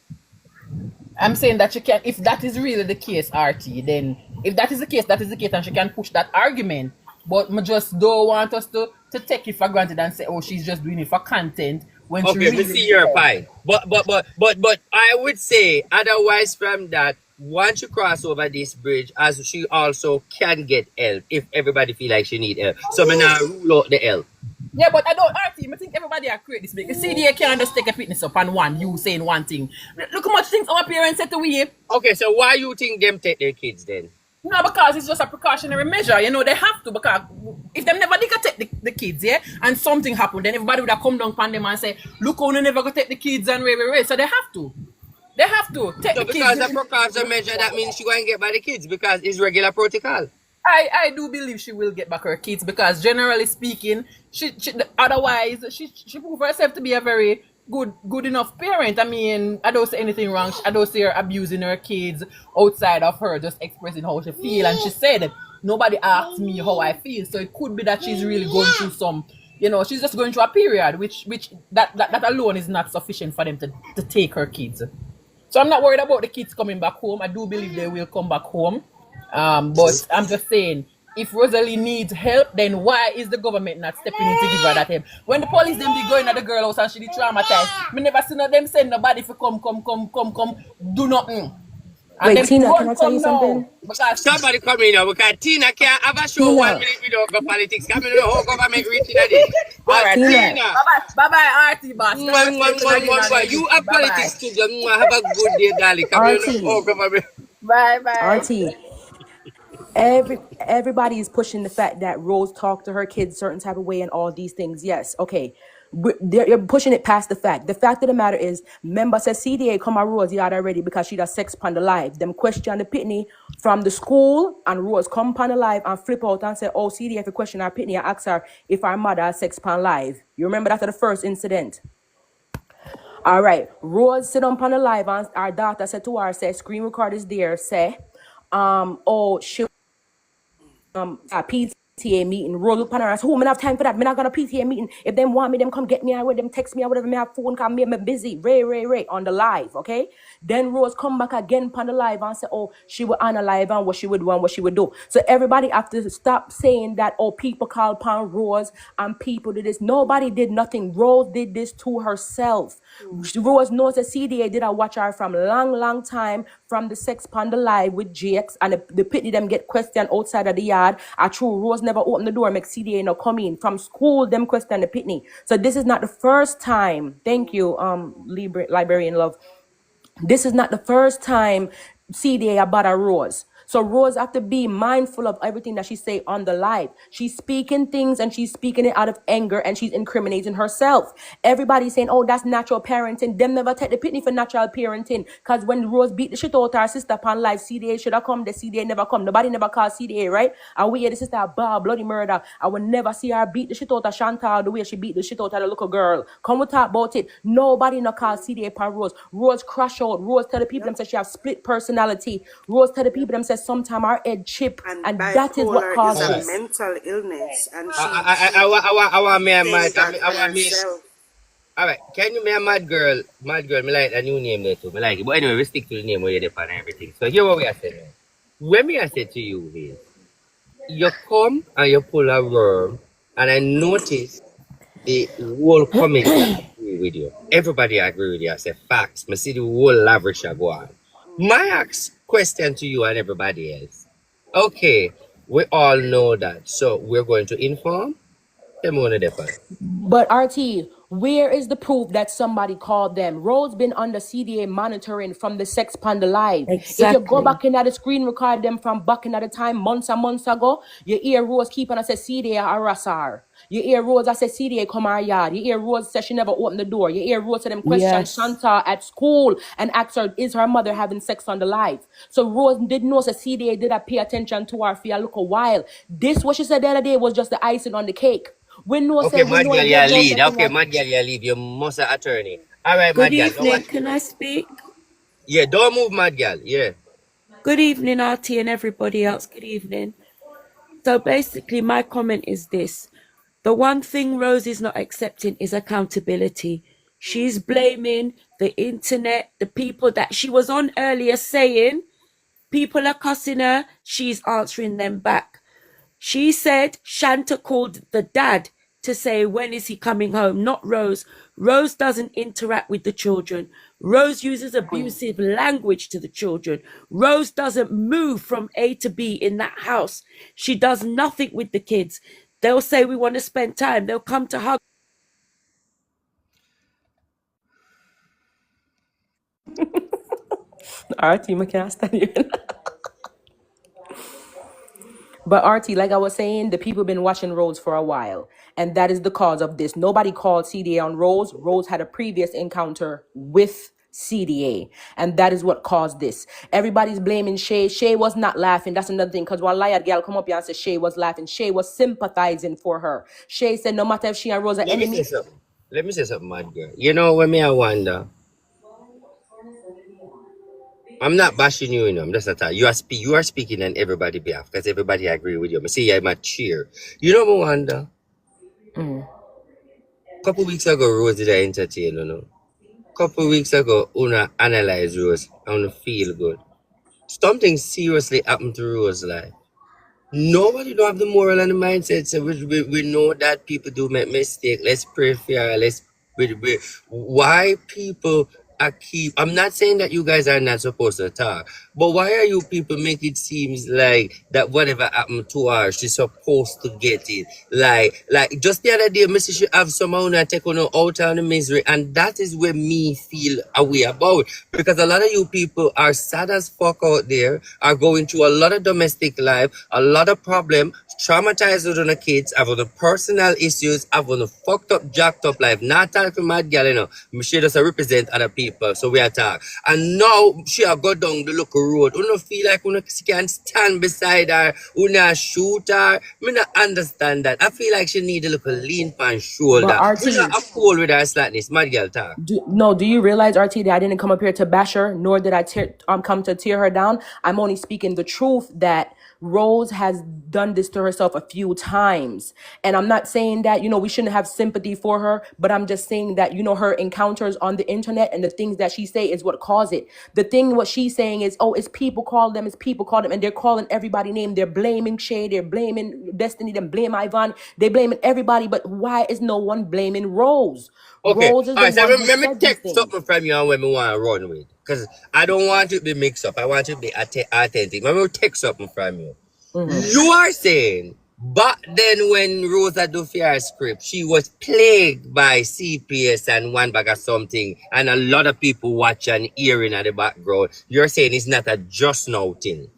I'm saying that you can, if that is really the case, RT, then if that is the case, and she can push that argument. But I just don't want us to take it for granted and say, oh, she's just doing it for content. When she Okay, really we see your point. But I would say otherwise from that, once you cross over this bridge, as she also can get help if everybody feel like she need help. So I'm now rule out the help. Yeah, but I don't, RT, I think everybody are create this big. The CDA can't just take a fitness up on one, you saying one thing. Look how much things our parents said to we. Okay, so why you think them take their kids then? No, because it's just a precautionary measure. You know, they have to, because if them never did take the kids, yeah, and something happened, then everybody would have come down upon them and say, look, how they never go take the kids and wait. So they have to. They have to take the kids. Because the precautionary measure, that means she going to get by the kids because it's regular protocol. I do believe she will get back her kids because generally speaking, she otherwise she proved herself to be a very good enough parent. I mean, I don't say anything wrong. I don't see her abusing her kids outside of her just expressing how she feel. And she said, nobody asked me how I feel. So it could be that she's really going through some, you know, she's just going through a period which that alone is not sufficient for them to take her kids. So I'm not worried about the kids coming back home. I do believe they will come back home. But I'm just saying, if Rosalie needs help, then why is the government not stepping in to give her that help? When the police them be going at the girl house and she be traumatized, me never seen them send nobody for come, do nothing. And wait, Tina, can I tell you something? Because somebody come in now, because Tina can't have a show Tina. 1 minute without go politics. Come in the whole government reaching at it. Alright, Tina. Bye-bye, RT boss. You have politics too. Have a good day, darling. Come in the whole government. Bye. RT. Everybody is pushing the fact that Rose talked to her kids certain type of way and all these things. Yes, okay. They're pushing it past the fact. The fact of the matter is, member says CDA come at Rose yard already because she does sex upon the live. Them question the pitney from the school and Rose come upon the live and flip out and say, oh, CDA, if you question our pitney, I ask her if our mother has sex upon live. You remember that at the first incident? All right. Rose sit on the live and our daughter said to her, say, screen record is there, say, oh, she a PTA meeting, roll up on her and say, oh, I have time for that. I'm not going to PTA meeting. If them want me, them come get me. I would them text me or whatever. Me have phone call me. I'm busy. Ray on the live, okay? Then Rose come back again on the live and say, oh, she would on a live and what she would do and what she would do. So everybody have to stop saying that, oh, people call upon Rose and people did this. Nobody did nothing. Rose did this to herself. Rose knows that CDA did I watch her from long time from the sex upon the live with JX and the pity them get questioned outside of the yard. I true Rose never opened the door, make CDA no come in. From school, them question the pitney. So this is not the first time. Thank you, Librarian Love. This is not the first time CDA about a Rose. So Rose have to be mindful of everything that she say on the live. She's speaking things and she's speaking it out of anger and she's incriminating herself. Everybody's saying, oh, that's natural parenting. Them never take the pitney for natural parenting. Because when Rose beat the shit out of her sister upon live, CDA should have come. The CDA never come. Nobody never called CDA, right? And we hear the sister bloody murder. I will never see her beat the shit out of Chantal the way she beat the shit out of the little girl. Come we talk about it. Nobody no call CDA upon Rose. Rose crash out. Rose tell the people them say she have split personality. Rose tell the people them say sometimes our head chip, and that is what causes a mental illness. And I want me and Mad. All right, can you me a Mad girl? Mad girl, me like a new name there too. Me like it, but anyway, we stick to the name where you're and everything. So here what we are saying. When me I say to you is, you come and you pull a worm, and I notice the whole community agree with you. Everybody agree with you. I say facts. Me see the whole lavish go on. My question to you and everybody else. Okay, we all know that. So we're going to inform them on the depot. But RT, where is the proof that somebody called them? Rose been under CDA monitoring from the sex panda live. Exactly. If you go back in at the screen record them from back in at the time, months and months ago, you hear Rose keep on and say CDA harass her. You hear Rose, I said CDA come our yard. You hear Rose said she never opened the door. You hear Rose said them question Yes. Shanta at school and asked her, is her mother having sex on the live? So Rose didn't know, so CDA did pay attention to her for a little while. This, what she said the other day, was just the icing on the cake. We know, Okay, say, we mad know girl, if you there's no lead. such thing Okay, as... mad girl, you leave. You must have attorney. All right, Good mad girl. Now evening. what? Can I speak? Yeah, don't move, mad girl. Yeah. Good evening, RT, and everybody else. Good evening. So basically, my comment is this. The one thing Rose is not accepting is accountability. She's blaming the internet, the people that she was on earlier saying people are cussing her. She's answering them back. She said Shanta called the dad to say, when is he coming home? Not Rose. Rose doesn't interact with the children. Rose uses abusive language to the children. Rose doesn't move from A to B in that house. She does nothing with the kids. They'll say, we want to spend time. They'll come to hug. RT, I can't stand you. But RT, like I was saying, the people been watching Rose for a while. And that is the cause of this. Nobody called CDA on Rose. Rose had a previous encounter with CDA. And that is what caused this. Everybody's blaming Shay. Shay was not laughing. That's another thing. Because one liar girl come up here and say Shay was laughing. Shay was sympathizing for her. Shay said no matter if she and Rose are Let me say enemy. something. Let me say something, mad girl. You know when me I wonder. I'm not bashing you, I'm just not. You are speaking on everybody's behalf because everybody agree with you. I see I'm a cheer. You know me wonder. Couple weeks ago, Rose did I entertain, Couple weeks ago, Una analyzed Rose. I wanna feel good. Something seriously happened to Rose life. Nobody don't have the moral and the mindset. So we know that people do make mistake. Let's pray for her. Why people are keep. I'm not saying that you guys are not supposed to talk, but why are you people make it seems like that whatever happened to her, she's supposed to get it? Like just the other day, Missy should have someone that take on out of the misery, and that is where me feel a way about, because a lot of you people are sad as fuck out there, are going through a lot of domestic life, a lot of problem, traumatized with the kids, having the personal issues, having a fucked up, jacked up life. Not talking mad girl, She does represent other people, so we attack. And now she a go down the local road. You don't feel like you can stand beside her, you not shoot her. Me not understand that. I feel like she need a little lean pan shoulder. But RT, Me not a fool with her slackness. Mad girl talk. do you realize, RT, that I didn't come up here to bash her, nor did I come to tear her down? I'm only speaking the truth that Rose has done this to herself a few times. And I'm not saying that, we shouldn't have sympathy for her, but I'm just saying that, her encounters on the internet and the things that she say is what caused it. The thing, what she's saying is, it's people call them, and they're calling everybody name. They're blaming Shay, they're blaming Destiny, they blame Ivani, they blaming everybody, but why is no one blaming Rose? Okay, Rose is all the right, so one who let me said these take things. something from you and when we want to run with. Because I don't want it to be mixed up. I want it to be authentic. Let me take something from you. You are saying, but then when Rosa do her script, she was plagued by CPS and one bag of something, and a lot of people watch and hearing at the background. You're saying it's not a just now thing.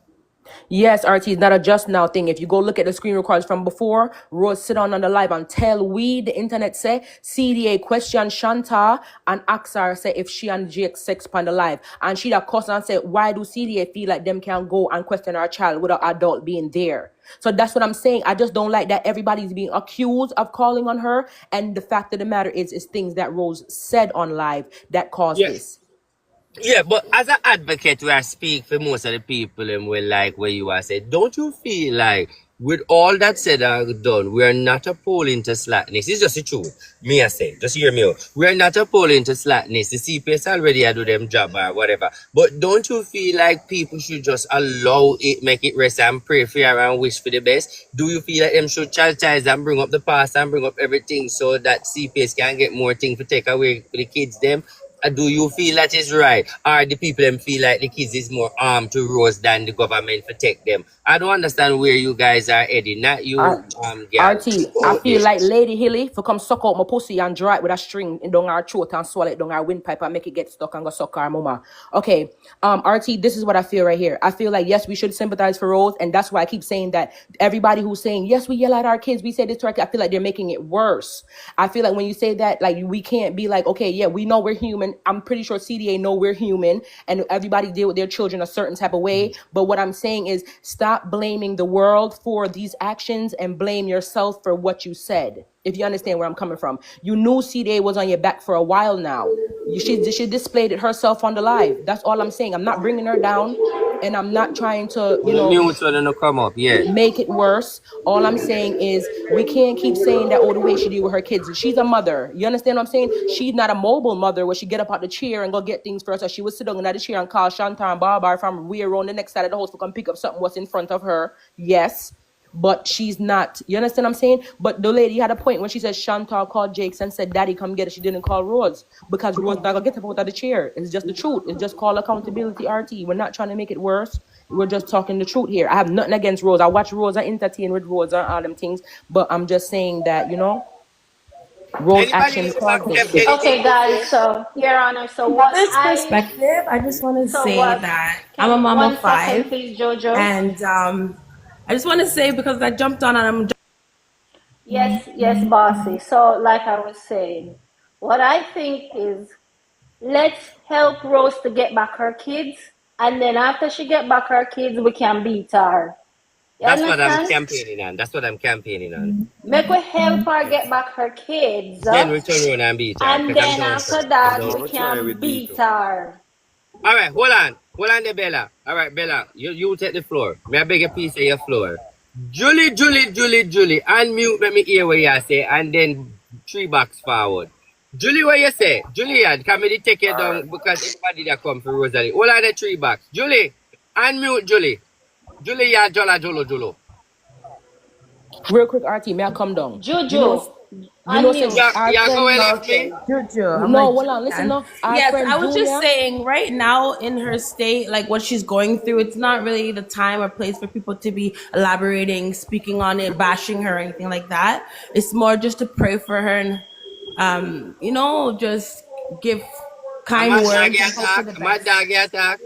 Yes, RT, it's not a just now thing. If you go look at the screen recordings from before, Rose sit on the live and tell the internet say, CDA question Shanta and ask her say if she and Jake sex on the live. And she that cuss and say, why do CDA feel like them can go and question our child without adult being there? So that's what I'm saying. I just don't like that everybody's being accused of calling on her. And the fact of the matter is things that Rose said on live that caused this. Yeah, but as an advocate, where I speak for most of the people and we like where you are said, don't you feel like with all that said and done, we are not appalling to slackness? It's just the truth. Me I say, just hear me out. We are not appalling to slackness. The CPS already do them job or whatever. But don't you feel like people should just allow it, make it rest and pray for her and wish for the best? Do you feel like them should chastise and bring up the past and bring up everything so that CPS can get more things to take away for the kids them? Do you feel that is right? Or the people them feel like the kids is more armed to Rose than the government protect them? I don't understand where you guys are heading. Not you, girl. RT, I feel like Lady Hilly for come suck out my pussy and dry it with a string in down her throat and swallow it down her windpipe and make it get stuck and go suck her mama. Okay, RT, this is what I feel right here. I feel like, yes, we should sympathize for Rose, and that's why I keep saying that everybody who's saying, yes, we yell at our kids, we say this to our kids, I feel like they're making it worse. I feel like when you say that, like, we can't be like, okay, yeah, we know we're human. I'm pretty sure CDA know we're human, and everybody deal with their children a certain type of way. But what I'm saying is, stop blaming the world for these actions and blame yourself for what you said. If you understand where I'm coming from, you knew CDA was on your back for a while now. She displayed it herself on the live. That's all I'm saying. I'm not bringing her down, and I'm not trying to, Come up, yeah. make it worse. All I'm saying is we can't keep saying that, oh, the way she deal with her kids. She's a mother. You understand what I'm saying? She's not a mobile mother where she get up out the chair and go get things for herself. She would sit down in the chair and call Shanta and Barbara from way around the next side of the house to come pick up something what's in front of her. Yes. But she's not. You understand what I'm saying? But the lady had a point when she said Chantal called Jakes and said, Daddy, come get it. She didn't call Rose because Rose not going to get up out of the chair. It's just the truth. It's just called accountability, RT. We're not trying to make it worse. We're just talking the truth here. I have nothing against Rose. I watch Rose. I entertain with Rose and all them things. But I'm just saying that, Rose action caused this. Okay, guys. So, Your Honor. So what this perspective, I just want to say that I'm a mom of 5, please, Jojo. and I just want to say, because I jumped on and I'm. Yes, bossy. So, like I was saying, what I think is, let's help Rose to get back her kids, and then after she get back her kids, we can beat her. That's what I'm campaigning on. Make we help her get back her kids. Then we turn around and beat her. And then after that, we can beat her. All right, hold on there, Bella. All right, Bella, you take the floor. May I beg a piece of your floor? Julie, unmute, let me hear what you say, and then 3 box forward. Julie, what you say? Julian, can we take you down because everybody that come for Rosalie. Hold on the 3 box. Julie, unmute, Julie. Julie, ya Jolo. Real quick, RT, may I come down? Jojo. Jojo. No, hold on, listen now. Yes, I was just saying, right now in her state, like what she's going through, it's not really the time or place for people to be elaborating, speaking on it, bashing her or anything like that. It's more just to pray for her and, just give kind words. My dog attack.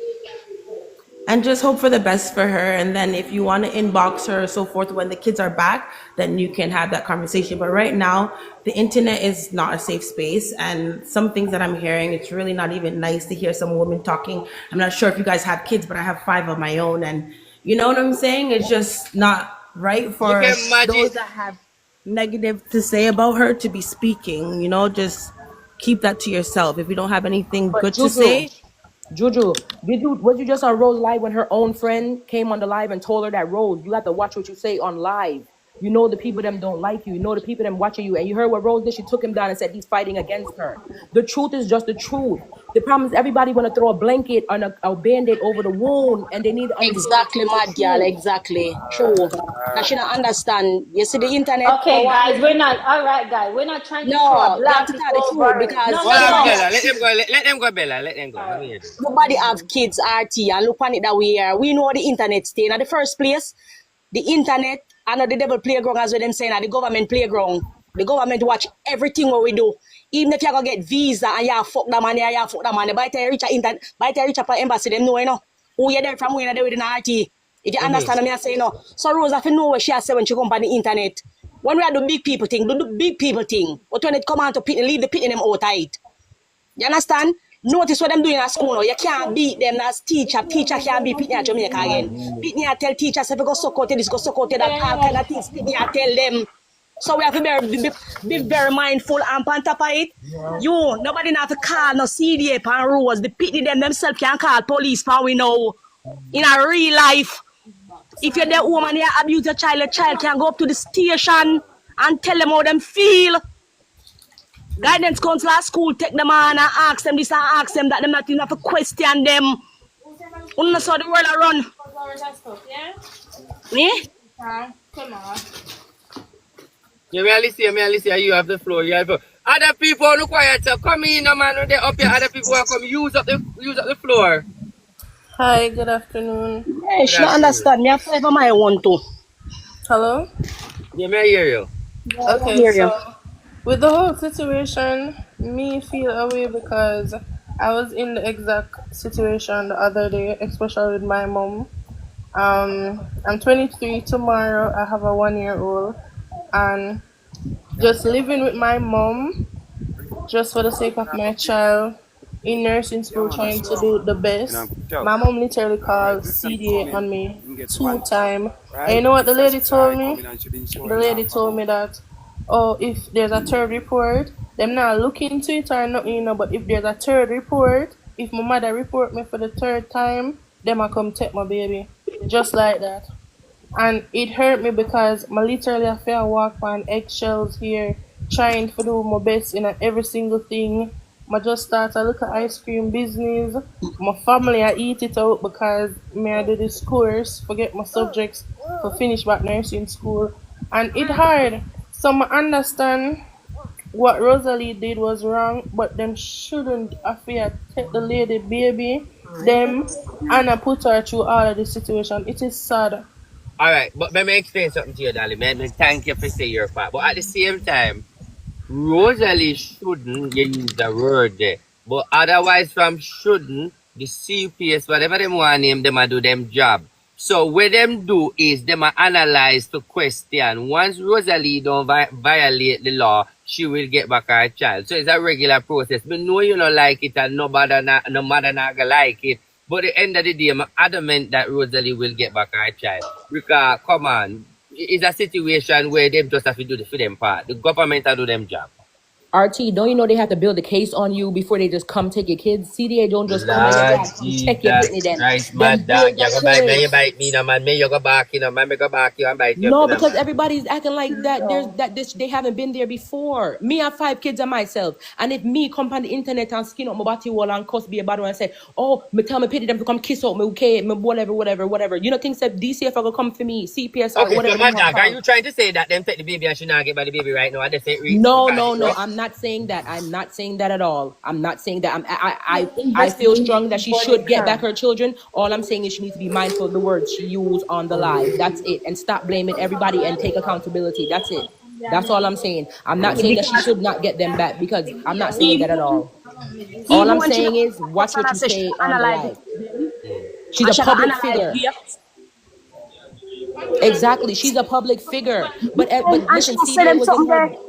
And just hope for the best for her. And then if you want to inbox her or so forth when the kids are back, then you can have that conversation. But right now, the internet is not a safe space. And some things that I'm hearing, it's really not even nice to hear some women talking. I'm not sure if you guys have kids, but I have 5 of my own. And you know what I'm saying? It's just not right for those that have negative to say about her to be speaking. Just keep that to yourself. If you don't have anything good to say. Juju, was you just on Rose live when her own friend came on the live and told her that, Rose, you have to watch what you say on live. You know the people them don't like you. You know the people them watching you. And you heard what Rose did. She took him down and said he's fighting against her. The truth is just the truth. The problem is everybody want to throw a blanket on a Band-Aid over the wound, and they need exactly, mad girl, exactly. True. I shouldn't understand. You see the internet. Okay, guys, we're not trying to throw a blanket over because let them go, Bella. Let them go. Nobody have kids, RT, and look on it that we are. We know the internet stay in the first place. The internet, I know the devil playground as well them saying at the government playground. The government watch everything what we do. Even if you go get visa and you fuck that man, by the time you reach up at embassy, them know, who you there from, where they with an RT. If you understand what I'm saying, So Rose have to know what she has said when she come on the internet. When we do big people thing, do the big people thing. But when it come on to pitney, leave the pitney them out tight. You understand? Notice what them doing at school now. You can't beat them as teacher. Teacher can't beat pitney at Jamaica again. Pitney I tell teachers if you go suck out this, go suck out that, all kind of things. Pitney I tell them. So we have to be very mindful and on top of it. Nobody have to call no CDA and Rose. The pitney themselves can call police for we know. In a real life. If you're the woman you abuse your child can go up to the station and tell them how them feel. Guidance counselor at school take them on and ask them this and ask them that. Them not even have to question them. You know so the world run. Me? Come on. Yeah, me Alicia, you have the floor. Other people on the quiet, so come in, man. They up here. Other people will come use up the floor. Hi, good afternoon. Hey, she don't understand. Me have to have my own too. Hello? Yeah, may I hear you? Yeah, I Okay, hear you. so with the whole situation, me feel away because I was in the exact situation the other day, especially with my mom. I'm 23 tomorrow. I have a 1-year-old, and just living with my mom just for the sake of my child in nursing school trying to do the best. My mom literally called CDA on me 2 times. And you know what the lady told me? The lady told me that, oh, if there's a third report, them not look into it or nothing, but if there's a third report, if my mother report me for the third time, them I come take my baby. Just like that. And it hurt me because I literally have to walk on eggshells here, trying to do my best in every single thing. I just start a little ice cream business. My family, I eat it out because I do this course, forget my subjects, for finish back nursing school. And it hard. So I understand what Rosalie did was wrong, but them shouldn't have to take the lady baby, them, and I put her through all of this situation. It is sad. All right, but let me explain something to you, darling. Let me thank you for saying your part. But at the same time, Rosalie shouldn't, you use the word there. But otherwise from shouldn't, the CPS, whatever them want name, them a do them job. So what them do is them a analyze the question. Once Rosalie don't violate the law, she will get back her child. So it's a regular process. But know you don't like it and no mother not gonna like it. But at the end of the day, I'm adamant that Rosalie will get back her child. Because, come on, it's a situation where they just have to do the for them part. The government will do them job. RT, don't you know they have to build a case on you before they just come take your kids? CDA don't just come and Lord check your Jesus pitney then. Christ, my Then dog. build You a go bite me, you case. bite me, no man. Me, you go back, man. Me go back, you and bite you. No, No, because man. everybody's acting like that. They haven't been there before. Me have 5 kids of myself, and if me come on the internet and skin up my body wall and cuss be a bad one and say, oh, me tell me pity them to come kiss out me, okay, me whatever. You know things that DCF are gonna come for me, CPS or Okay, so whatever they my want to dog, are call. you trying to say that them take the baby and she not get by the baby right now? I just say No, because I'm not saying that. I'm not saying that at all. I'm not saying that. I feel strong that she should get back her children. All I'm saying is she needs to be mindful of the words she used on the live. That's it. And stop blaming everybody and take accountability. That's it. That's all I'm saying. I'm not saying that she Because should not get them back because I'm not saying that at all. All even I'm when she saying is cuss watch and what I you say she say on the analyze live. it, She's and a she got public analyze figure. gifts. Exactly. She's a public figure. But And she listen, must say CDA them was in something her there.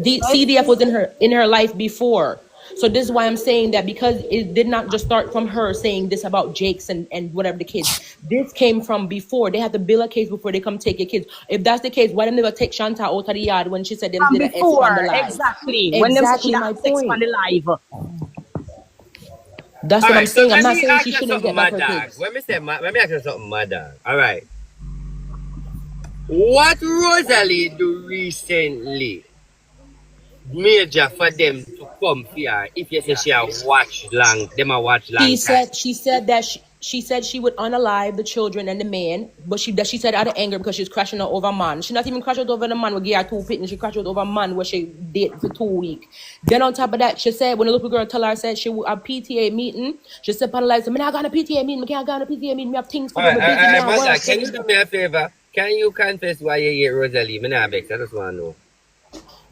the CDF was in her life before. So this is why I'm saying that, because it did not just start from her saying this about Jakes and whatever the kids. This came from before. They had to build a case before they come take your kids. If that's the case, why them never take Shanta out of the yard when she said them From did an S on the before, live? exactly. When them say she Exactly that my have sex on point. the live. That's all what I'm right, so saying. I'm let not me saying she ask you shouldn't something, get back my her dog. kids. Let me ask you something, my dog. All right. What Rosalie do recently major for them to come here if you say she a watch long, them a watch long time? She said that she said she would unalive the children and the man, but she said out of anger because she's crashing out over a man. She not even crashed out over the man who gave her 2 pitney. She crashed out over a man where she did for 2 weeks. Then on top of that, she said when the little girl tell her, said she would a PTA meeting. She said panelist, me not going to PTA meeting. Me can't go to PTA meeting. Me have things to All do. right, Me busy. Me at my work. dog, can you do me a favor? Can you confess why you hate Rosalie? Me not vex. I just want to know.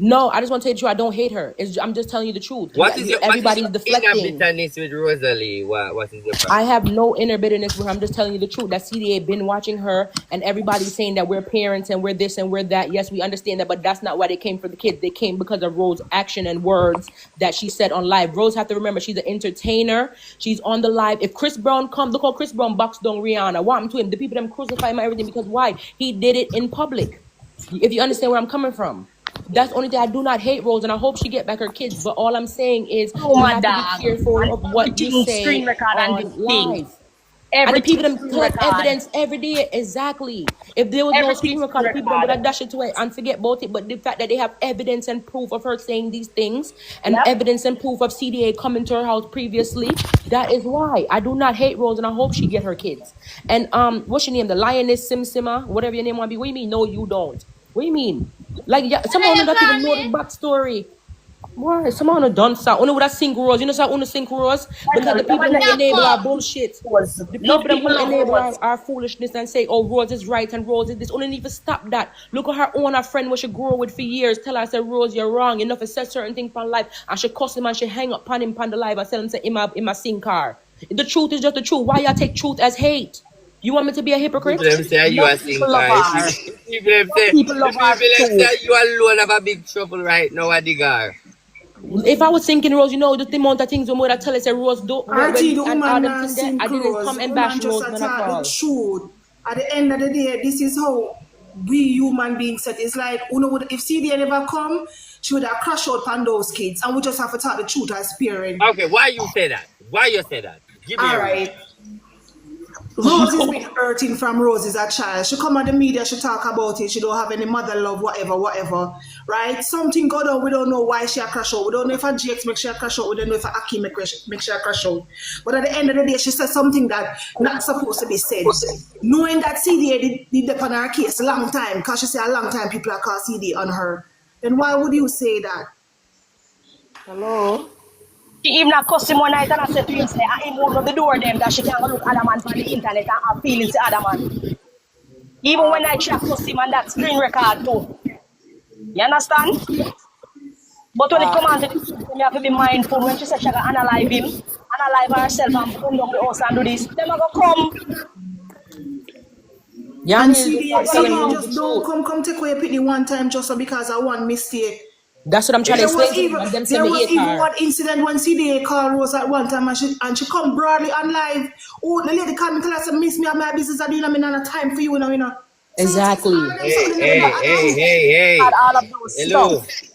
No, I just want to tell you the truth. I don't hate her. I'm just telling you the truth. What is your Everybody's inner deflecting. bitterness with Rosalie? What is your problem? I have no inner bitterness with her. I'm just telling you the truth. That CDA been watching her, and everybody's saying that we're parents and we're this and we're that. Yes, we understand that, but that's not why they came for the kids. They came because of Rose's action and words that she said on live. Rose have to remember she's an entertainer. She's on the live. If Chris Brown come, look how Chris Brown boxed down Rihanna. What happened to him? The people them crucify him and everything because why? He did it in public. If you understand where I'm coming from. That's the only thing. I do not hate Rose, and I hope she get back her kids. But all I'm saying is Oh we my have to be dog. careful And of what you everything screen say record and on this thing. live. And the people Everything them screen collect record. evidence every day. Exactly. If there was no Everything screen screen record, the people them would record. have dashed it away and forget about it. But the fact that they have evidence and proof of her saying these things, and Yep. evidence and proof of CDA coming to her house previously, that is why I do not hate Rose, and I hope she get her kids. And what's your name? The Lioness Sim Simma, whatever your name want to be. What do you mean? No, you don't. What do you mean? Like, yeah, someone who don't even know the backstory. Why? Someone who done so. Only would have sink Rose. You know so only sink Rose? Because the people who enable our bullshit. The Enough people them people who love enable Rose. our foolishness and say, oh, Rose is right and Rose is this. Only need to stop that. Look at her own, her friend, what she grew with for years. Tell her, say, Rose, you're wrong. Enough to say certain things on life. And she cuss him and she hang up on him on the live and tell him, say, in my sink car. The truth is just the truth. Why y'all take truth as hate? You want me to be a hypocrite? People them say you are People love her. People them say People love her too. you alone have a big trouble right now at the gar. If I was thinking Rose, you know, the amount of things when I tell us say Rose do Auntie, the and all woman them things there, I didn't Rose. come The and woman bash just Rose none at attack all. the truth. At the end of the day, this is how we human beings said. It's like, you know, if CDA never come, she would have crashed out on those kids, and we just have to talk the truth as parents. Okay, why you say that? Why you say that? Give me All a right. Rose has been hurting from Rose as a child. She come on the media, she talk about it. She don't have any mother love, whatever. Right? Something go on. We don't know why she a crash out. We don't know if a GX make she a crash out. We don't know if a Aki make she a crash out. But at the end of the day, she said something that not supposed to be said. Knowing that CDA did depend on her case a long time, because she said a long time people are called CDA on her. Then why would you say that? Hello? She even a cuss him one night and I said to him, say, I moved up the door them that she can't go look other man on the internet and have feelings to other man. Even when I try to cuss him on that screen record too. You understand? But when it comes on to this, you have to be mindful. When she said she can analyze him, analyze herself and come down the house and do this, them are going to come. Yeah, and CDA just don't come take away Pitney one time just because of one mistake. That's what I'm trying to explain to them. There was even one incident when CDA called Rose at one time and she come broadly on live. Oh, the lady called me tell her, miss me and my business, I do not have time for you, you know. Exactly. Hey. All of those Hello. stuff.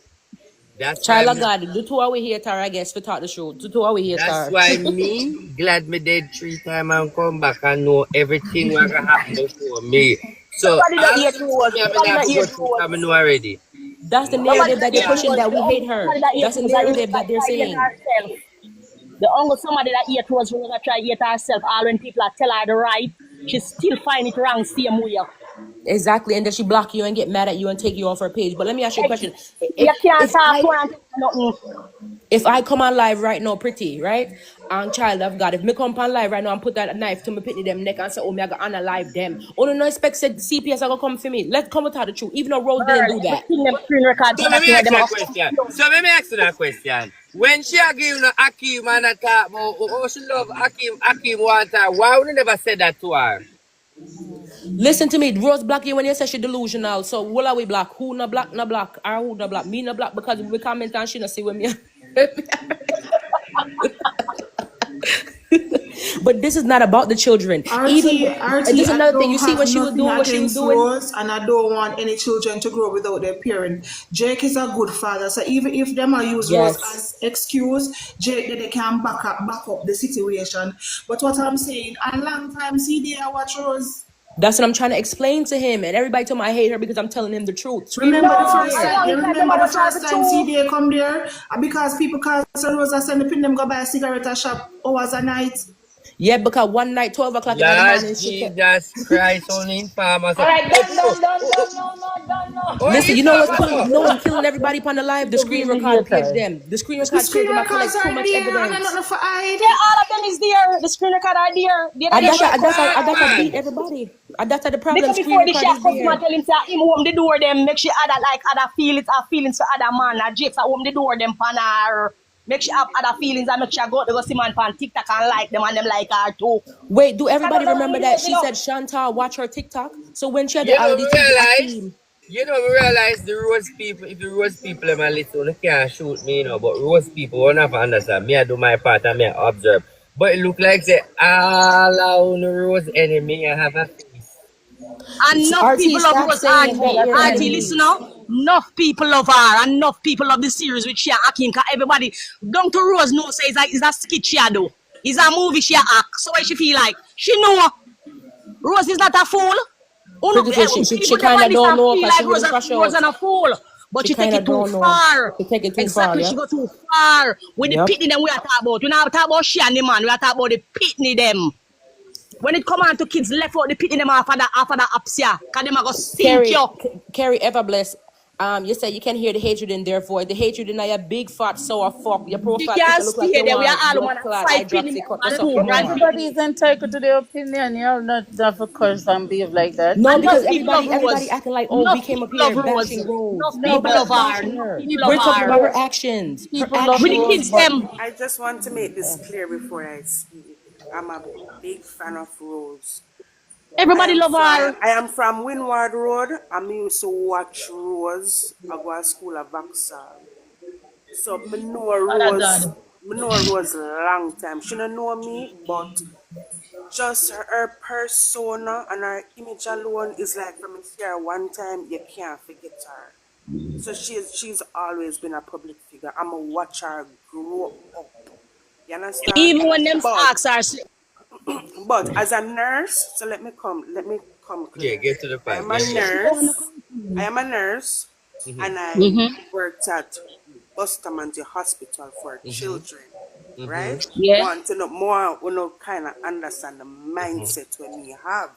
That's child of God, the two we here, I guess, for talk the truth. The two we here, that's why me glad me did 3 times and come back and know everything what happen before me. So I know already. That's the narrative that they're pushing, that we hate her. That's the narrative that they're saying. The only somebody that hate Rose will try to hate herself. All when people tell her the right, she still find it wrong same way. Exactly, and then she block you and get mad at you and take you off her page. But let me ask you a question. If I come on live right now, pretty, right? And child of God, if me come on live right now and put that knife to me pitney them neck and say, oh, me I got analyze them. Oh, no expect said CPS are gonna come for me. Let's come without the truth. Even though Rose didn't do that. So let me ask you that question. When she give Akim and a talk about oh she love Akim want her, why would you never say that to her? Listen to me, Rose block you when you say she delusional. So what are we block? Who no block, no block? Or who no block? Me no block because we comment and she no see with me. But this is not about the children. This is another thing. You see what she was doing, what she was doing. Rose, and I don't want any children to grow without their parent. Jake is a good father, so even if them are use Rose as excuse, Jake they can back up the situation. But what I'm saying, a long time CDA watch Rose. That's what I'm trying to explain to him, and everybody told me I hate her because I'm telling him the truth. Remember the first time CDA come there, because people call Rose and send the pin them go buy a cigarette at shop hours a night. Yeah, because one night, 12 o'clock in the morning. Jesus Christ, only in farmers. All right, no. Listen, you know what's killing? No one killing everybody on the live. The screen record page them. The screen record page them. I collect too much evidence. All of them is there. The screen record are there. I beat everybody. That's the problem. Because before the chef come and tell him say him home the door them, make sure other feelings for other man. Jakes at home the door them pan her. Make sure have other feelings and make sure go to go see man on TikTok and like them and them like her too. Wait, do everybody remember that she said Chantal watch her TikTok? So when she had the you know, we realize the Rose people, if the Rose people are little, they can't shoot me, you know, but Rose people won't have to understand. Me, I do my part and me, I observe. But it look like say all our Rose enemy, I have a face. Enough people love Rose Auntie, listen now. Enough people love her. Enough people love the series with she and Akim. Cause everybody, down to Rose know say it's a skit she do. It's a movie she act. So what she feel like? She know Rose is not a fool. She kind of don't know because she was crush out. Rose not a fool. But she take it too far. She take it too exactly, far. She go too far. With the pitney them we are talking about. We not talk about she and the man. We are talking about the pitney them. When it come on to kids left out the pitney them after the upsia. Cause them a go sink you. Carrie Everbless. You said you can hear the hatred in their voice. The hatred in your big fat sour fuck. Your She profile picture can't look like stay you there. We are want all blood woman clot fight for him. hydroxy cut Man, or something too But mad more. for him. everybody is entitled to their opinion. You have not have to curse and behave like that. No, And because enough people love everybody Rose. acting like, oh, we Enough came up people love here Rose. bashing Rose. Enough No, people Nobody's love but her. bashing Enough her. people love We're talking about her. her actions. Her people love With the actions. Rose, kids, but them. I just want to make this clear before I speak. I'm a big fan of Rose. Everybody love her. I am from Windward Road. I used to watch Rose. I go to school at Vauxhall. So Father God. Me know Rose long time. She don't know me, but just her persona and her image alone is like from here one time you can't forget her. So she's always been a public figure. I'm a watch her grow up. You understand? Even when them But ask her, she- but as a nurse, so let me come Yeah, clear. get to the I point. am a Get to the nurse. I am a nurse and I worked at Bustamante Hospital for children. Right? yeah. Want to know more, you know, kind of understand the mindset when me have.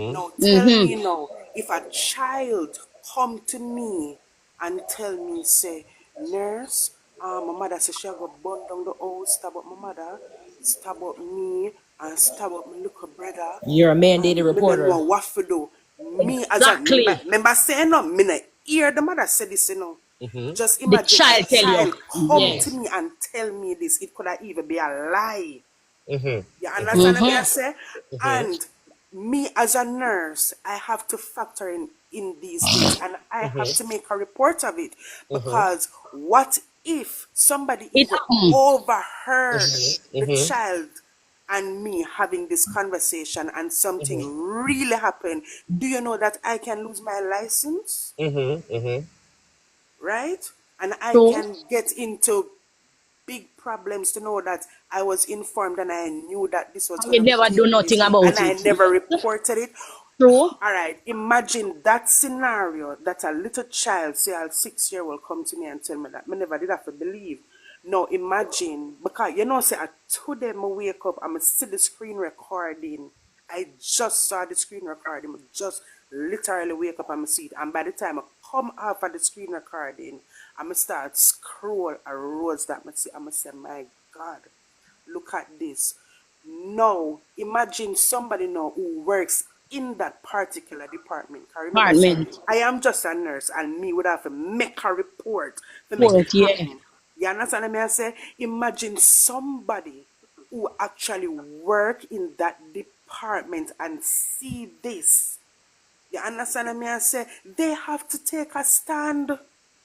Now tell Mm-hmm. me now, if a child come to me and tell me, say, nurse, my mother says she go burn down the house, stab up my mother, stab up me, and stab up my little brother, You're a mandated and me don't reporter. know what to do. Me as a Exactly. member say no, me not hear the mother say this, you know. Just The imagine a child tell you. child come Yeah. to me and tell me this. It could have even be a lie. Mm-hmm. You understand what I Mm-hmm. say? And me as a nurse, I have to factor in these things and I have to make a report of it. Because what if somebody It even happened. overheard the child and me having this conversation and something really happened? Do you know that I can lose my license? Right? And I True. can get into big problems to know that I was informed and I knew that this was And going you to never do take place nothing and about I it. never reported it. True. All right, imagine that scenario that a little child, say a 6-year will come to me and tell me that. I never did have to believe. Now imagine, because you know, say today I wake up, I'm see the screen recording. I just saw the screen recording. I just literally wake up and see it. And by the time I come off of the screen recording, I'm start scroll a Rose that I see. I'm say, my God, look at this. Now, imagine somebody now who works in that particular department. I remember, say, Apartment. I am just a nurse and me would have to make a report to make it Port, yeah. happen. You understand what I say? Imagine somebody who actually work in that department and see this. You understand what I say? They have to take a stand.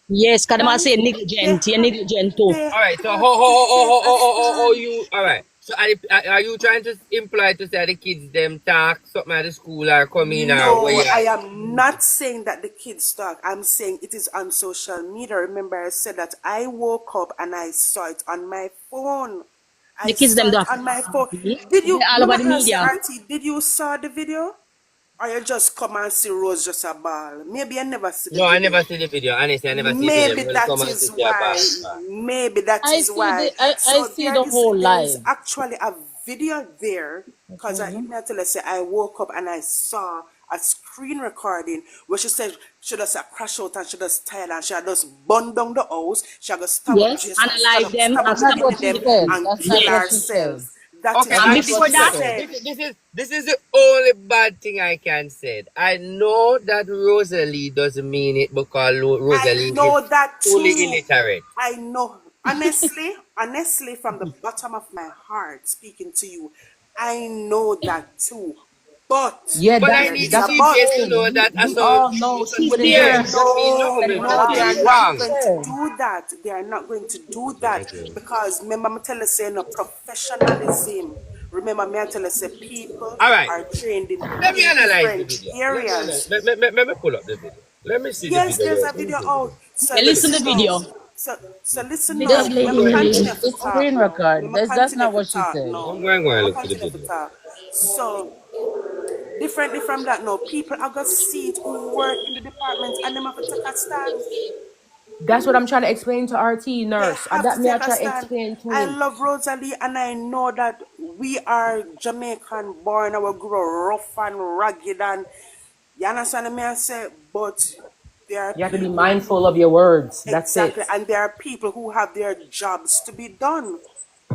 Yes, because I Right? say They negligent. You're have negligent too. they All right. So, have to take a stand. you. All right. So, are you trying to imply to say the kids them talk something at the school or come in or No, where? I am not saying that the kids talk. I'm saying it is on social media. Remember, I said that I woke up and I saw it on my phone. The I kids them saw it do. on my phone. Did They're you, all Mama over the Elsie, media. RT, did you saw the video? Or you just come and see Rose just a ball? Maybe I never see the No, I never video. see the video. Honestly, I never see the video. Maybe I'm gonna that come and is sit there back. why. Maybe that I is see why. the I So see the whole there is live. actually a video there because I immediately say I woke up and I saw a screen recording where she said she does a crash out and she does tired and she just burn down the house. She just stab up Yes, Jason, analyze them stab and up That's the not stop thing what in she them. them said. and That's not kill what Yes. she said. ourselves. That Okay, is That's And what not she before what she that, said. said. this is the only bad thing I can say. I know that Rosalie doesn't mean it because I Rosalie is know that fully too. illiterate. I know. Honestly, from the bottom of my heart, speaking to you, I know that too. But Yeah, But I there need is the that's a the but. CPS to thing. know that I We saw all know she she's wouldn't do there. it. doesn't mean No, nothing. Said But no, they nothing. are it's not wrong. going to do that. They are not going to do that Thank you. because remember, I'm telling you, saying no professionalism. Remember, me I tell you, say people All right. are trained Let me in analyze the different video. Let me analyze. areas. Let me pull up the video. Let me see the Yes, video. there's There. a Let me video see the video. out. So Yeah, listen to listen the now. video. So listen This now. Listen to Let the me lady video. continue is to the talk screen now. Let record. me That's continue not to what she talk said. now. I'm going Let to me look for the continue to video. talk. So differently from that now, people are gonna see it who work in the department and them have to take a stand. That's what I'm trying to explain to RT They nurse. have That to me I take a try to stand. explain to I him. love Rosalie and I know that we are Jamaican born, our grow rough and rugged and you understand me I say, but there are You have to be people mindful of your words. That's exactly, it. and there are people who have their jobs to be done.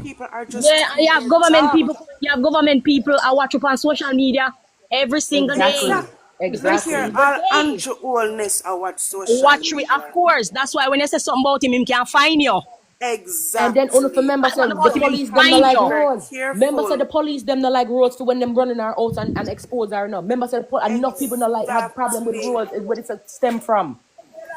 People are just Yeah, doing their job. you have government people I watch up on social media every single day. Exactly. Exactly. Look Every here, Exactly. single all day. Andrew Holness I watch social Watch it, of media. course. That's why when you say something about him can't find you. And then only for Exactly. members What said the about him police them not find Have to like be you? very roads. Members said the careful. police them not like roads to when them running our out and expose her enough. Members said enough people not like have problem with Exactly. roads is where it's a stem from.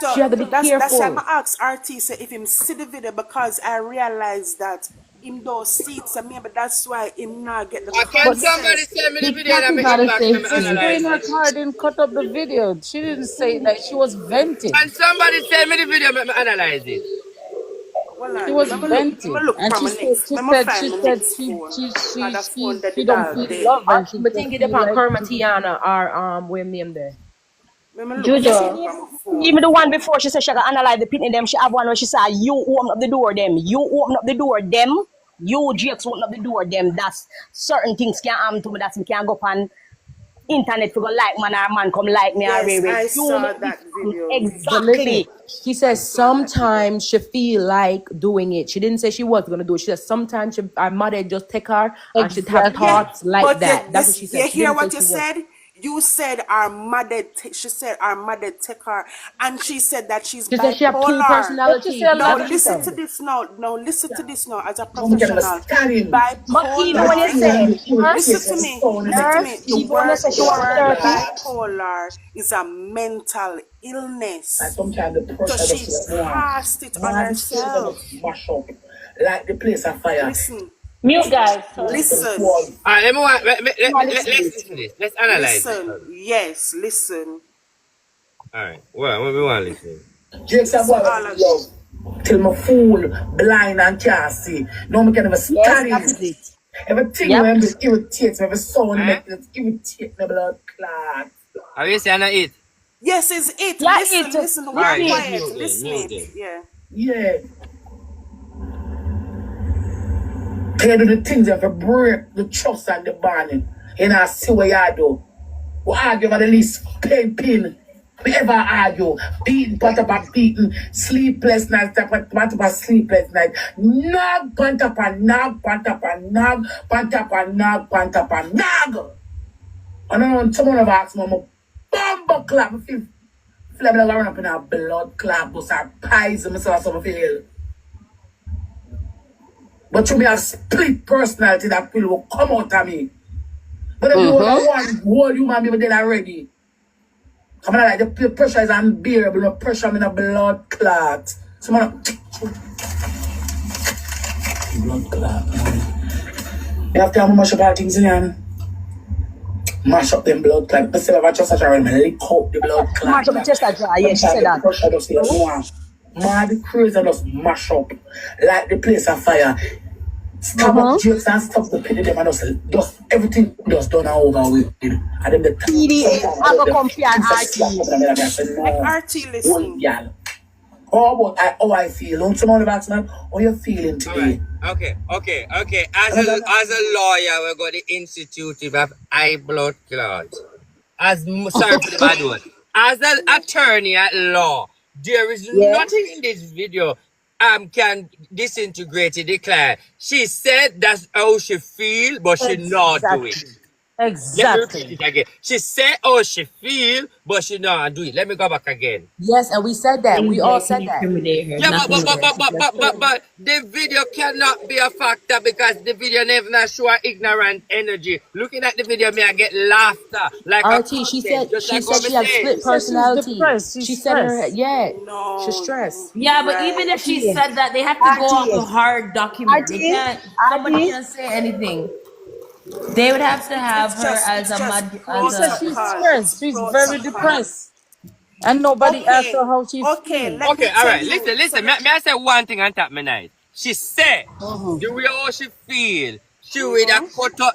So She had to be that's why careful. I asked RT say if him see the video because I realized that him those seats and maybe that's why him not get the Can But somebody consent. send me the video in TikTok is my not a inbox? Let safe me space. analyze Screen it. recording cut up the video. She didn't say it like she was venting. Can somebody send me the video? Let me analyze it. Well, She was let me venting, look and for she my said next. she Let me said find she my said next phone. Cause the phone that she the don't dog feel dead. love and she But just think it feel upon like Kerma Tiana or William name there. Let me look for it Juju. from my phone. Even the one before she said she got analyze the pitney them, she have one where she said, you open up the door them. You open up the door them. You Jakes open up the door them. That's certain things can happen to me that me can go up on internet to go like man or man come like me or Yes, baby. I You saw make me that feel video. But listen, exactly. she I says saw that video. sometimes she feel like doing it. She didn't say she was gonna do it. She said sometimes her mother just take her and she'd have Yeah, exactly. thoughts like but that. That's what she you said. She hear didn't say what you she was. said? You said our mother. She said our mother take her, and she said that she's She said she have two bipolar. But she personalities. said a Now lot That's what of she listen said. to this. Now listen to this. Now as a Mama can professional, understand him. But even when you bipolar. Everything say will irritate Listen to the me. sound in Listen to it. me. nurse, even when you say she The was word 30, bipolar is a mental Like illness. sometimes the So pressure she just like more. cast it on Man, the things are herself. just mash up. Like the place of fire. Listen. mute guys. Sorry. Just Listen. fall. Alright, let's Listen. listen to this. Let's analyze it. Listen. Yes. Listen. Alright, well, what we want to listen? Jake's a boy Listen. All was of. in love. Till my fool, blind and can't see. No me can never yes, stand that him. is it. Everything Yep. when it irritates me, every sound Eh? make it irritate the blood clot. Are you saying it? Yes, is it. Yeah, Listen. it. Listen. We're Alright, It just is. quiet. mute then, Listen mute it. then. Yeah. Yeah. Can you do the things that break the trust and the bonding? You know, see what you do. We argue about the least pin. We ever argue. Beating, pantapa, beating. Sleepless nights, pantapa, sleepless night. Nog, pantapa, nog, pantapa, nog, pantapa, nog, pantapa, nog. And then someone have asked me, I'm a bumper clap. I feel like I'm run up in a blood clap, but I pies and myself, so I feel. But you may have split personality that will come out of me. But if you have one whole human being dead already, come on, like the pressure is unbearable. The pressure in a blood clot. Someone blood clot. You have to have mash up all things in here. Mash up them blood clot. Instead of just such a lick out the blood clot. March up the chest, yeah, she Sometimes said the that. pressure just get more. Mad crazy just mash up like the place of fire. Stop up jokes and stop the pity them and just everything just done and over with. And then the CDA, I go come here, RT. Like RT, listen. Yeah. How I feel. Don't someone about tonight? How you feeling today? Okay. As a lawyer, we got the Institute of High Blood Clots. Sorry for the bad word. As an attorney at law, there is nothing in this video can disintegrate the client. She said that's how she feel, but she not do it. Let me repeat Exactly. it again. She said how she feel, but she not do it. Let me go back again. Yes, and we said that. We all said that. Yeah, but the video cannot be a factor because the video never show ignorant energy. Looking at the video, me I get laughter like a RT, content, just she like what said me she had saying. split She said she's personality. depressed. She's She said her stressed. she's No. stressed. Yeah, but Right. even if she RT. said that, they have to go off the hard document. They RT. can't. Somebody can't say anything. They would have to have her as It's a just mud She as said a. she's protocol. It's stressed. She's very protocol. depressed. And nobody asked her Okay. how she Okay. feeling. Let me Okay, all tell right. you. Listen. May I say one thing on top of my night? She said the way how she feel. She would have cut up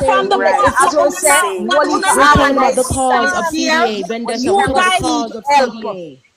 from the right. both as of we them say, now. Same. Not Wally una We're Hall have talking and no I about the sister cause stand of in here. here. CDA, Vendetta. You We're talking about the guys Humanity cause of help. CDA.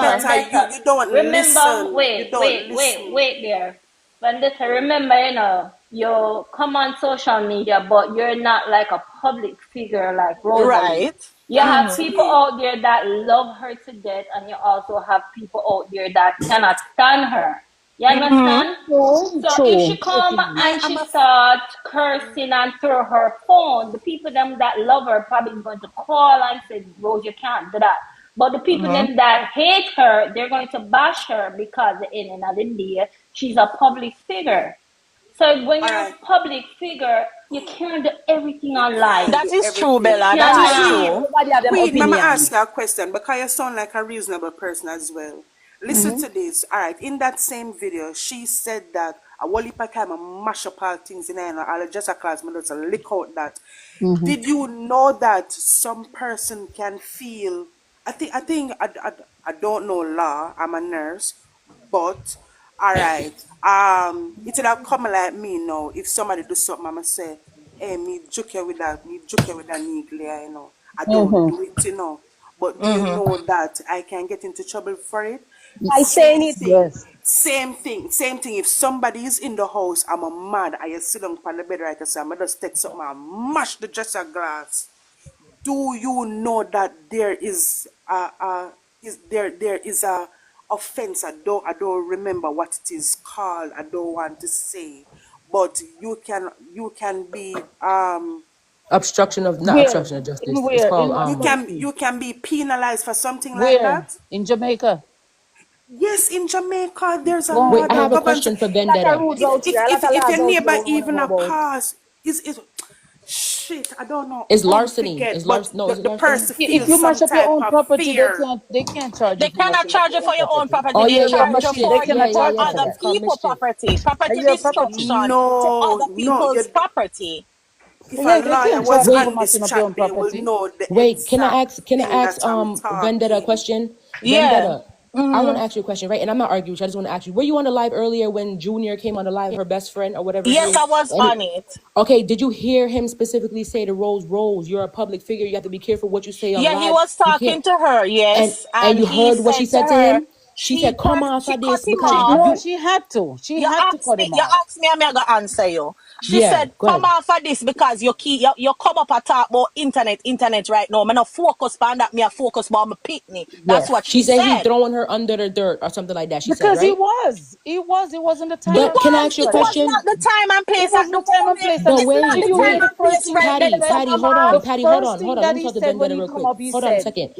better. You don't Remember, listen. You don't listen. wait there. Vendetta, remember, you come on social media, but you're not like a public figure like Rosalie. Right. You have people Exactly. out there that love her to death, and you also have people out there that cannot stand her. You understand? True. So if she True. come and she start cursing and throw her phone, the people them that love her probably going to call and say, Rose, you can't do that. But the people them that hate her, they're going to bash her because in another day, she's a public figure. So when All you're a right. public figure, you can't do everything You online. can't That do is true, You everything. Bella. That is cannot. Queen, true. Everybody have them Queen, Mama opinions. ask you a question because you sound like a reasonable person as well. Listen to this. All right. In that same video, she said that a whole heap of time I mash up all things in her, and I'll just a class, me just lick out that. Did you know that some person can feel I don't know law. I'm a nurse, but all right. It would have come like me now. If somebody do something, I'ma say, "Hey, me joke you with that. Me joke you with that nigga, you know." I don't do it, you know. But do you know that I can get into trouble for it? I saying Same it. thing. Yes. Same thing. If somebody is in the house, I'm a mad. I just sit down on the bed right I say, I'm just take something and mash the dresser glass. Do you know that there is a offense? I don't remember what it is called. I don't want to say, but you can be not Where? obstruction of In justice. It's where? called In what country? you can be penalized for something like Where? that. In Jamaica. Yes, in Jamaica, there's a Wait, law I that have a governs. question for A lot of Vendetta. rules If out if here. A lot if, of if your laws out neighbor here we don't even know a about. pass is shit. I don't know Is how to larceny. forget, Is but no, is it the larceny? person If feels you mash some up your type own of property, fear. they can't charge you They for cannot mashing up charge you your for own your own property. property. Oh They yeah, Your yeah, charge you property, mischief. they for Yeah, cannot yeah, for charge you yeah. for other that. That's called people mischief. property. Property Your property. destruction to No, other no. people's property. If a They lawyer can't was charge you for on this mashing up your own chat, they will property. know the Wait, exact can thing I ask that I'm Vendetta a talking. question? Yeah. Vendetta, I want to ask you a question, right? And I'm not arguing with you. I just want to ask you. Were you on the live earlier when Junior came on the live, her best friend or whatever he Yes, is? I was on it. Okay, did you hear him specifically say to Rose, you're a public figure. You have to be careful what you say on Yeah, he live. was You talking can't. to her, yes, And and you he heard what she said to said to her, him? She said, "Come off she of cut this him because off. No, you." she had to. She You had to cut him you off. asked me, I'm gonna answer you. She Yeah, said, go come ahead. off of this because you come up and talk about internet right now. Me not focus on that, me a focus on my pitney. That's Yes. what She she said he said. throwing her under the dirt or something like that. She said, Because he right? was. He was. It wasn't the time But and can I place ask you a It for that. was not question? the time and It place at wasn't the the time and moment. place. But And It's not did the you time hear wait. the and first place thing right there, he said? Patty, hold mama. on. The Patty, hold first on. thing Hold on. Let that me he talk to said when Vendetta he real come quick. up, he Hold on a said, second.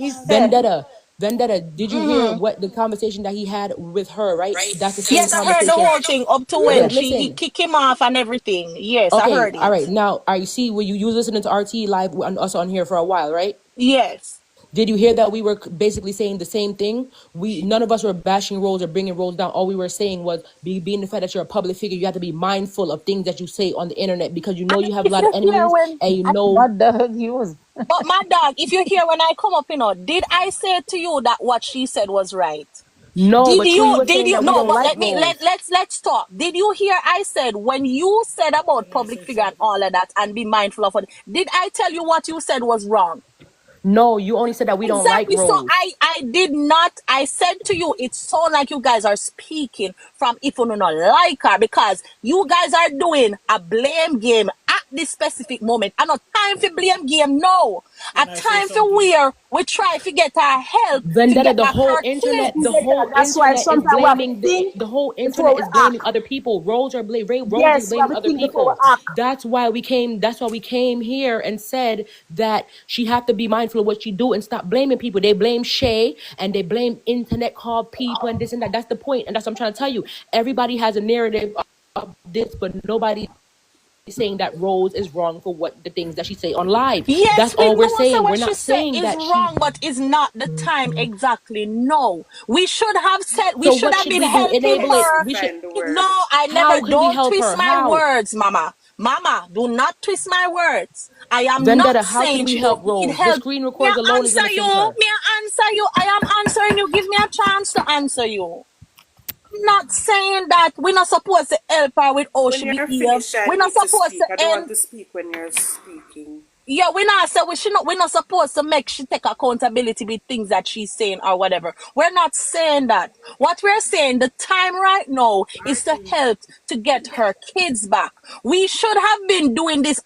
Vendetta, did you hear what the conversation that he had with her, right? That's the same Yes, I heard the conversation. whole thing up to when But yes. he listen, kicked him off and everything. Yes, I okay, heard all it. right. Now, I see where you was listening to RT live on us on here for a while, right? Yes. Did you hear that we were basically saying the same thing? We none of us were bashing Rose or bringing Rose down. All we were saying was, being the fact that you're a public figure, you have to be mindful of things that you say on the internet because you know And you have a if lot of you hear enemies, when and you I, know. What the heck he was? but my dog, if you hear when I come up, did I say to you that what she said was right? No, Did but you you were did saying you that we no, don't but like Rose. let's talk. Did you hear I said when you said about public figure and all of that and be mindful of it, did I tell you what you said was wrong? No, you only said that we don't like Exactly. So Rose. I did not. I said to you, it sounds like you guys are speaking from if you do not like her because you guys are doing a blame game at this specific moment. And not time for blame game. No, a time for where we try to get our help to Vendetta, get back her the kids. whole That's why internet is sometimes we have to blaming think the whole before internet we is act. blaming other people. Rose is Yes, we have blaming to other think before we people. act. That's why we came here and said that she have to be mindful of what she do and stop blaming people. They blame Shay and they blame internet called people and this and that. That's the point, and that's what I'm trying to tell you. Everybody has a narrative of this, but nobody saying that Rose is wrong for what the things that she say on live. That's Yes, we all we're know so saying. We're what she not said saying is that she. wrong, but it's not the time exactly. No. We should have said we So should what have should been we do? helping Enable it. her. We should. Find the No, word. I never How could we don't help twist her? my How? words, mama. Mama, do not twist my words. I am not Vendetta, how can saying we she help don't need Rose? The help. screen May records I alone is answer gonna you? save her. May I answer you? I am answering you. Give me a chance to answer you. I'm not saying that we're not supposed to help her with how When she you're behave. finished, I We're not need to supposed speak. to I don't want end. to speak when you're speaking. Yeah, we're not so we're not supposed to make she take accountability with things that she's saying or whatever. We're not saying that. What we're saying, the time right now is to help to get her kids back. We should have been doing this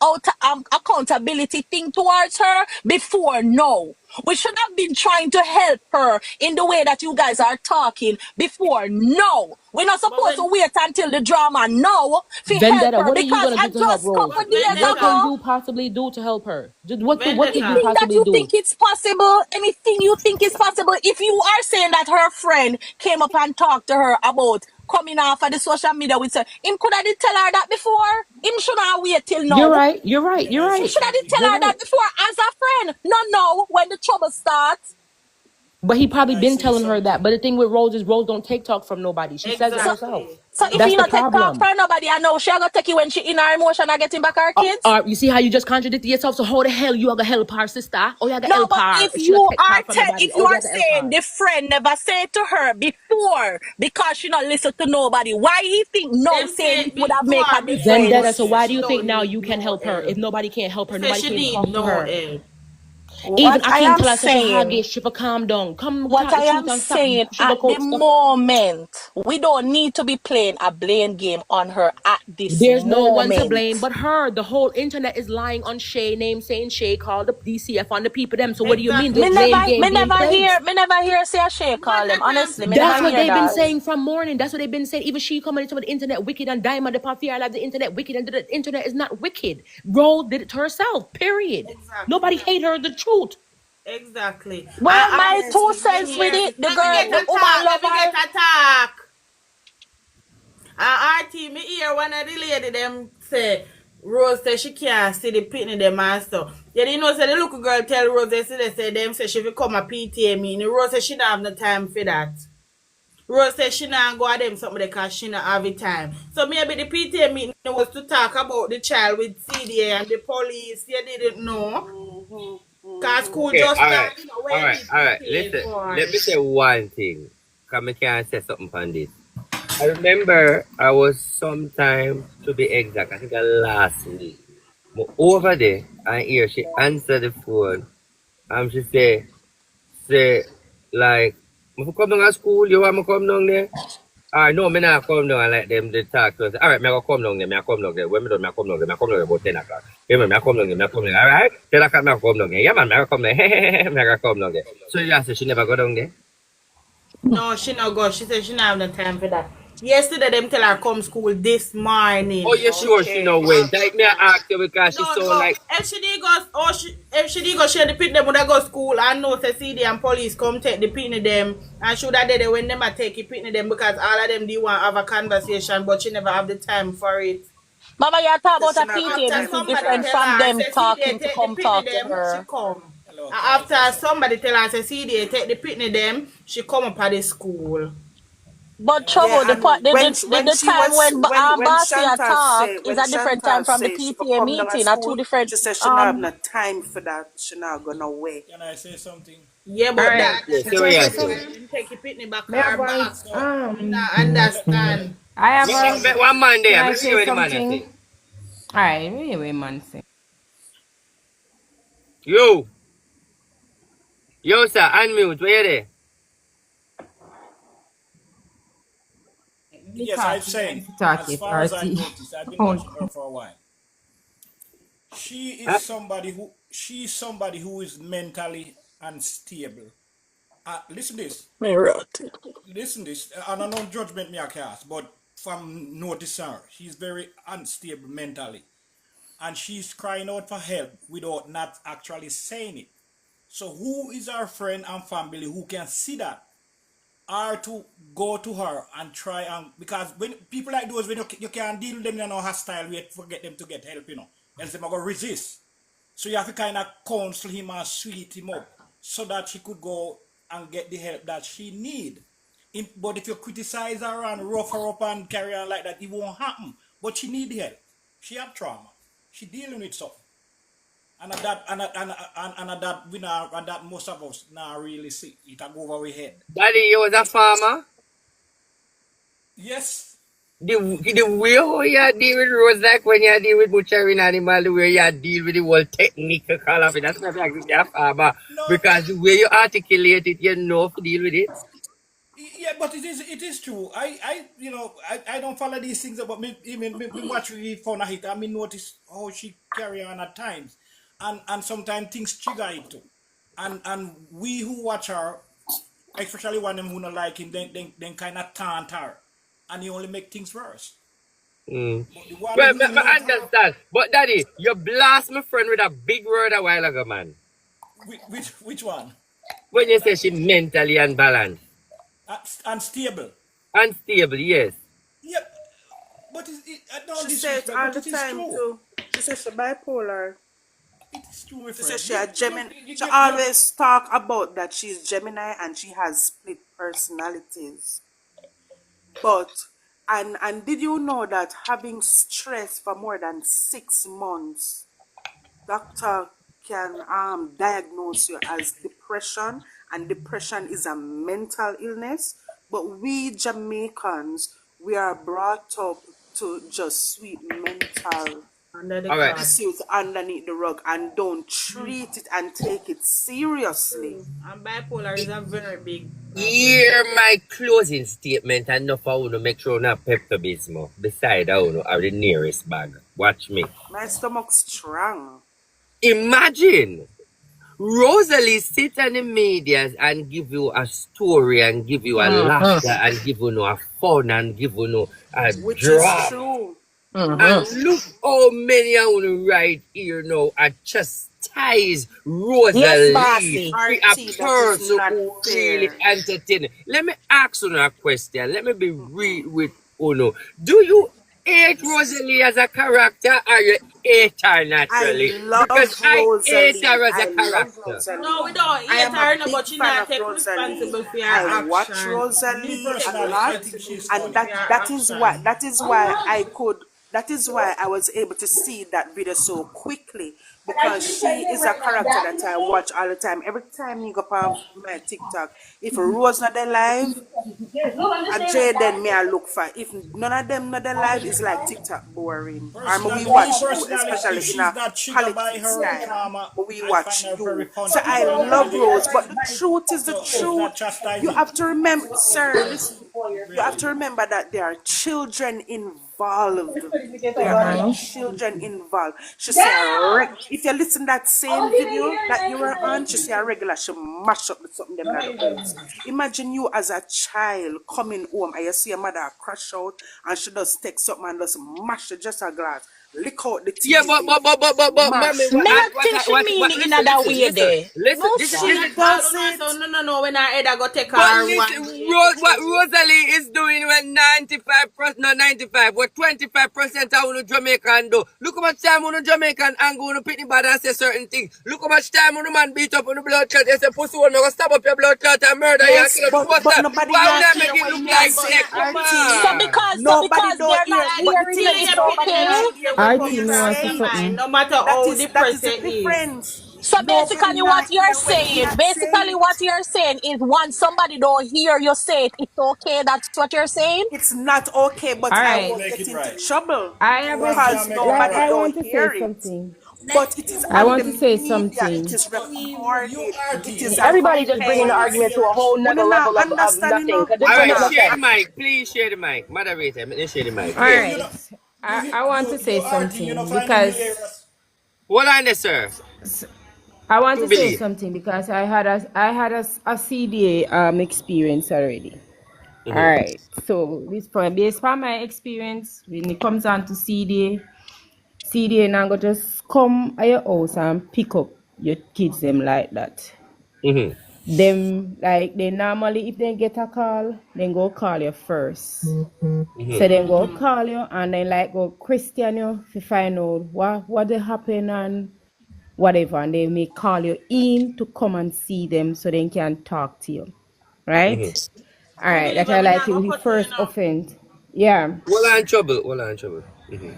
accountability thing towards her before now. We should have been trying to help her in the way that you guys are talking before. No, we're not But supposed to when wait until the drama now to help Vendetta, her what are you because gonna I do to help just Rose? couple days What can Vendetta, ago. you possibly do to help her? What could you Vendetta, Anything that possibly you do? think it's possible, anything you think is possible. If you are saying that her friend came up and talked to her about coming off of the social media with her, him could have did tell her that before. Him should not wait till You're now. right. You're right. You're Him right. should have did tell You're her that right. before as a friend. No, no, when the trouble starts. But he probably been telling her that. But the thing with Rose is Rose don't take talk from nobody. She says it So herself. exactly. So if That's you the not take talk problem. for nobody, I know she gonna take it when she in her emotion and getting back her kids. You see how you just contradicted yourself? So how the hell you are gonna help her sister? Oh, you are gonna No, help but her. if She you not take are talk from nobody. if Oh, you you are are gonna help saying her. the friend never said to her before because she not listen to nobody, why you think no Them saying say it it would have make a before, Vendetta. but So difference? why do she you think don't now need you can no help her? If help. nobody can't help She her, said nobody she can need talk to no her. help. Even What I Akim am tell her, say she saying, huggish, she for calm down. Come what talk I the am truth and stop saying at the sugarcoat stuff. moment, we don't need to be playing a blame game on her at this There's no one to moment. blame but her. The whole internet is lying on Shay name, saying Shay called the DCF on the people them. So what do you mean? Me There's Exactly. blame never, game me being never played. hear, me never hear say a Shay call What them. a time Honestly, to me never That's call what hear they've been that. saying from morning. That's what they've been saying. Even she coming into the internet wicked and Diamond the Papier like the internet wicked and the internet is not wicked. Rose did it to herself. Period. Nobody Exactly. hate her the truth. Exactly. Well, my two Honestly, me cents with here. it, the Let me girl, get the a woman talk. love Let me get her. a talk. RT, me hear one of the lady them say Rose say she can't see the pitney them and stuff. Yeah, you know, say the little girl tell Rose they say them say she become a PTA meeting. Rose say she don't have no time for that. Rose say she not go at them something because she not have the time. So maybe the PTA meeting was to talk about the child with CDA and the police. You didn't know. Cause school Okay, just started, you know, what you need all right. PTA Listen, let for. me say one thing. Come, I can say something on this. I remember I was sometime, to be exact, I think last week. But over there, I hear she answer the phone. She say, like, if you come down to school, you want me come down there? No, me not come down and let them they talk to us. All right, me go come down there, me I come down there. When me done, me I come down there, me I come down there about 10 o'clock. Yeah, man, me I come down there, me I come down there. All right, 10 o'clock, me I come down there. Yeah, man, me I come there. Me I come down there. So you say she never go down there? No, she not go. She said she not have no time for that. Yesterday, them tell her come school this Oh, morning. you sure she no went? Like me I ask you because she No, so no. like, If she did go, if she did go, share the pin them when I go school. I know say CD and police come take the pin of them, and should have did it when them a take the pin of them because all of them do want have a conversation, but she never have the time for it. Mama, you talk So about she a not have no PTA After time meeting for somebody different that. tell from her, them say CD talking to take the come pin of talk to them, she her. come. After somebody tell her, say CD take the pin of them, she come up at the school. But Yeah, trouble, the and part, when the she time was when when Bossy Chantal talk say is when a different time Chantal from the say she could PTA come down to meeting. Are two school, different she said she not have no time for that. She not gonna wait. Can I say something? Yeah, All but right. yeah, that so Can I we say are different saying. something? time. You take your pitney back May I her back. voice? Me not understand. I have Me a. one man Can there, I me hear say what the man I something? say. All right, wait, man. Say. Yo, sir, unmute, where you there? Me Yes, I'm talk. You saying, guys talk as it, far as I RT. noticed, I've been Hold watching her on. for a while. She is Huh? somebody who is mentally unstable. Listen this. Me right. Listen this. And I don't judgment me a cast, but from noticing her, she's very unstable mentally. And she's crying out for help without not actually saying it. So who is our friend and family who can see that? Are to go to her and try and because when people like those when you can't deal with them in a hostile way to get them to get help, else they're gonna resist. So you have to kind of counsel him and sweet him up so that she could go and get the help that she need. But if you criticize her and rough her up and carry on like that, it won't happen. But she need help. She have trauma. She dealing with something. And at that we now and that most of us now really see it go over our head. Daddy, you was a farmer? Yes. The way how you deal with Rose like when you deal with butchering animal, the way you deal with the whole technical of it, that's why I think you're a farmer. No, Because the way you articulate it, you know to deal with it. yeah, but it is true. I don't follow these things about me. Even me watch we found a hit. I mean, notice how she carry on at times, and sometimes things trigger it too. And we who watch her, especially one of them who not like him, then kind of taunt her, and he only make things worse. Mm. But the one Well, who I love her, understand. But daddy, you blast my friend with a big word a while ago, man. which one? When you say she mentally unbalanced. Unstable. Unstable, yes. Yep. But no She said it disrespect, all but the it is time true. too. She said she bipolar. It is true, my She said friend. she a Gemini. She You always talk about that she's Gemini and she has split personalities. But And did you know that having stress for more than 6 months, doctor can diagnose you as depression, and depression is a mental illness. But we Jamaicans, we are brought up to just sweep mental Under the All right. cloud. issues underneath the rug and don't treat it and take it seriously. And bipolar is a very big problem. Hear my closing statement and enough I want to make sure not Pepto-Bismol beside I want to have the nearest bag. Watch me. My stomach's strong. Imagine Rosalie sit on the media and give you a story and give you a laughter and give you a fun and give you a Which is drop. true. And look how many I want to right here now and chastise Rosalie. Yes, bossy. Be a person who really entertaining. Let me ask you a question. Let me be real with you. Do you hate Rosalie as a character or you hate her naturally? I love Because I hate Rosalie. her as a I love character. Rosalie. No, we don't I hate am her, a no, big but she fan not of take Rosalie. responsible for her I action. watch Me Rosalie a personally, I lot, think she's and funny. that is why I was able to see that video so quickly, because she is a character that I watch all the time. Every time you go on my TikTok, if Rose not alive, a Jaden me I look for. If none of them not alive, it's like TikTok boring. We Me watch you, personally, especially if in she's a not triggered by politics her style. trauma, But we I find watch her very you. funny. So I love Rose, but the truth is the So truth. it's not You chastising. have to remember, sir, listen. You have to remember that there are children involved. There are children involved. She say if you listen that same video that you were on, she say a regular, she mash up the something them at the house. Imagine you as a child coming home and you see your mother crash out and she does take something and just mash it, just a glass, lick out the TV. Yeah, but mommy, Me not think she mean it in that way there. listen, No, this is she All no, when I head I go take But her listen, one day. what Rosalie is doing when 95%, not 95, what 25% of the Jamaican do. Look how much time on the Jamaican and go on the pitney bad and say certain things. Look how much time on the man beat up on the blood clot. They say, pussy, we're going to stab up your blood clot and murder you and Yes, kill you. but nobody Why would don't that hear make it what look me I like say, that? Come So RT. on. Nobody don't they're hear. not But the hearing thing you, is, it's nobody okay. don't hear what Artie, we are me want to saying. something. No matter how That is depressed the it is. difference. So Nobody basically what not you're hear what we saying, are saying. is once somebody don't hear you say it, it's okay. That's what you're saying? It's not okay, but All I right. won't Make get it into right. trouble I have One because can make it nobody right. I don't want to say hear it. something. But it is I on the want to say media. It something. is You recorded. It RT, is you a Everybody just bringing the want to case. argument to hear a whole We nother do not level of understand, you nothing know. because We this All don't do right, make no not. share the sense. mic. Please share the mic. Moderator, let me share the mic. All Here. you know right. I want to say RT, you know something find him because hilarious. Hold on there, sir. I want To to say believe. something because I had a CDA experience already. All Mm-hmm. right. So this point based on my experience when it comes on to CDA now go just come at your house and pick up your kids them like that. Mm-hmm. Them like they normally if they get a call, then go call you first. So then go call you and then like go question you to find out what they happen and whatever, and they may call you in to come and see them so they can talk to you. Right? Mm-hmm. All True right, that believer, I me like not the Oh, the go cut you, first offense. Yeah. Hold on trouble. Mm-hmm.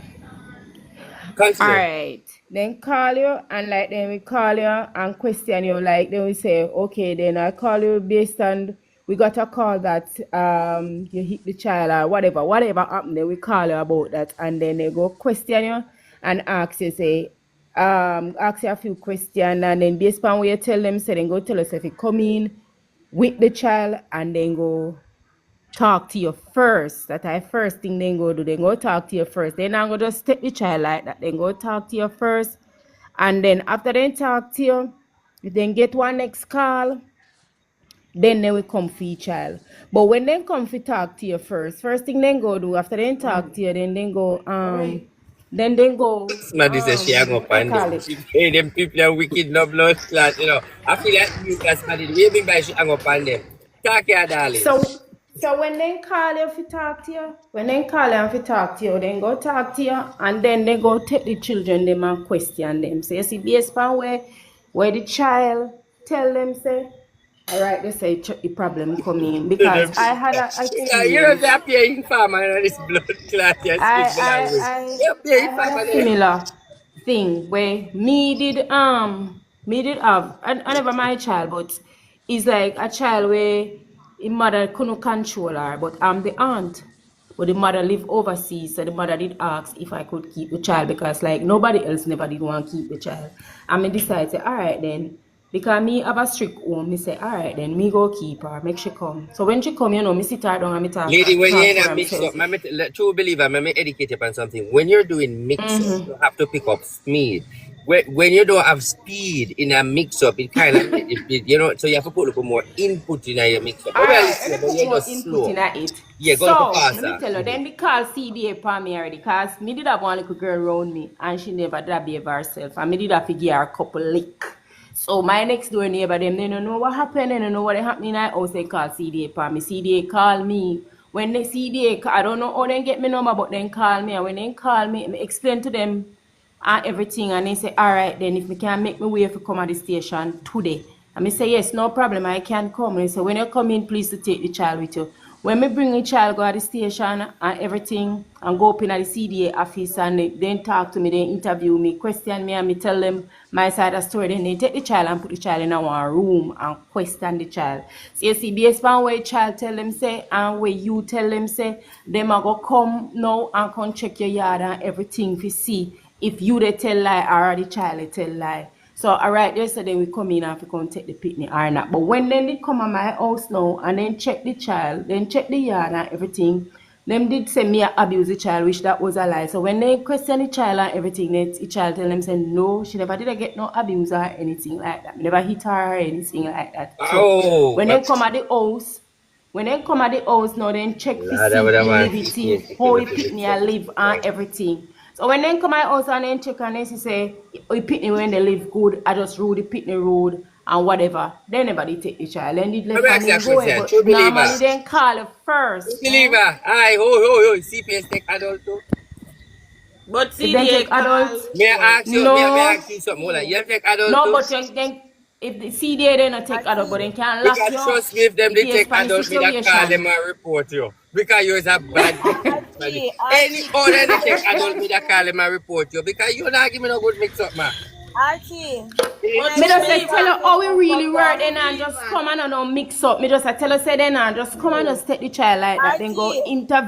All Continue. right. Then call you and like then we call you and question you. Like then we say, okay, then I call you based on we got a call that you hit the child or whatever happened, then we call you about that and then they go question you and ask you say ask you a few questions and then based on what you tell them, say then go tell us if you come in with the child and then go talk to you first. That I first thing they go do. They go talk to you first. They not go just take the child like that. They go talk to you first. And then after they talk to you, if they get one next call, then they will come for your child. But when they come for talk to you first thing they go do after they talk to you, then they go Somebody says she ain't gonna what they find call them. it. She hey, them people are wicked, no blood clot, you know. I feel like you can somebody the way big by she ain't gonna find them. Talk here, darling. So when they call you to talk to you, then go talk to you, and then they go take the children them and question them. So you see, based on where the child tell them say, All right, they say the problem coming because I had an You know, experience. they appear in farmer and this blood clot, you speak the language. They appear I in had farmer a there. similar thing where me did have I never my child, but it's like a child where the mother couldn't control her, but I'm the aunt. But the mother lived overseas, so the mother did ask if I could keep the child because like nobody else never did want to keep the child. And me decided, say, all right then. Because me have a strict home, me say, all right then, me go keep her, make she come. So when she come, you know, me sit her down and me Lady, when talk you're to in her a and mix say, up, true believer, I'm educate you on something. When you're doing mix up, you have to pick up speed. When you don't have speed in a mix up, it kind of, you know, so you have to put a little more input in your mix up. all But well, right, listen, let me but put you're more just input slow. in it. Yeah, go look So, let me faster. tell you, then they call CDA upon me already because me did have one little girl around me and she never did behave herself. And me did have to give her a couple lick. So my next door neighbor, them, they don't know what happened, they don't know what happened in the house, they call CDA upon me. CDA call me. When the CDA, I don't know how they get me number, but then call me. And when they call me, I explain to them and everything, and they say, all right then, if me can make me way to come at the station today. And me say, yes, no problem, I can come. And they say, when you come in, please to take the child with you. When me bring the child go at the station and everything and go up in at the CDA office and they then talk to me, they interview me, question me and me tell them my side of the story, then they take the child and put the child in our room and question the child. So you see, based on what the child tell them say and what you tell them say, them are go come now and come check your yard and everything to see if you they tell lie or the child they tell lie. So alright, yesterday we come in and we come take the picnic or not. But when then they come at my house now and then check the child, then check the yard and everything, them did say me abuse the child, which that was a lie. So when they question the child and everything, the child tell them say no, she never did get no abuse or anything like that. Me never hit her or anything like that. So Oh, when they come at the house, when they come at the house now, then check to Lord, I see would have he want live to it see in, CPS how to he mix pitney up a this live and thing. everything. So when they come at house and then check and then she say, he pitney when they live good, I just rule the pitney road and whatever. They never did take the child. Then did Let left me and ask you a then go away. question. But True normally believer. then call it True first. believer. Aye, ho, CPS take adult too. But If they take CDA call adult, boy. May I no. ask you something? Hold on. You take adult No, too? but then if the CDA they not take adult, but they can lock Because you up. trust me, if them It they based take on the adult, me that call situation. them and report you. Because you're a bad bitch. Any Archie, other they take adult, me that call them and report you. Because you not give me no good mix up, man. Archie, can But I Me true just share say tell believer, her something how it about really work program? then and just come and don't mix up. Me just tell her say then and just come and just take the child like that. Then go Archie,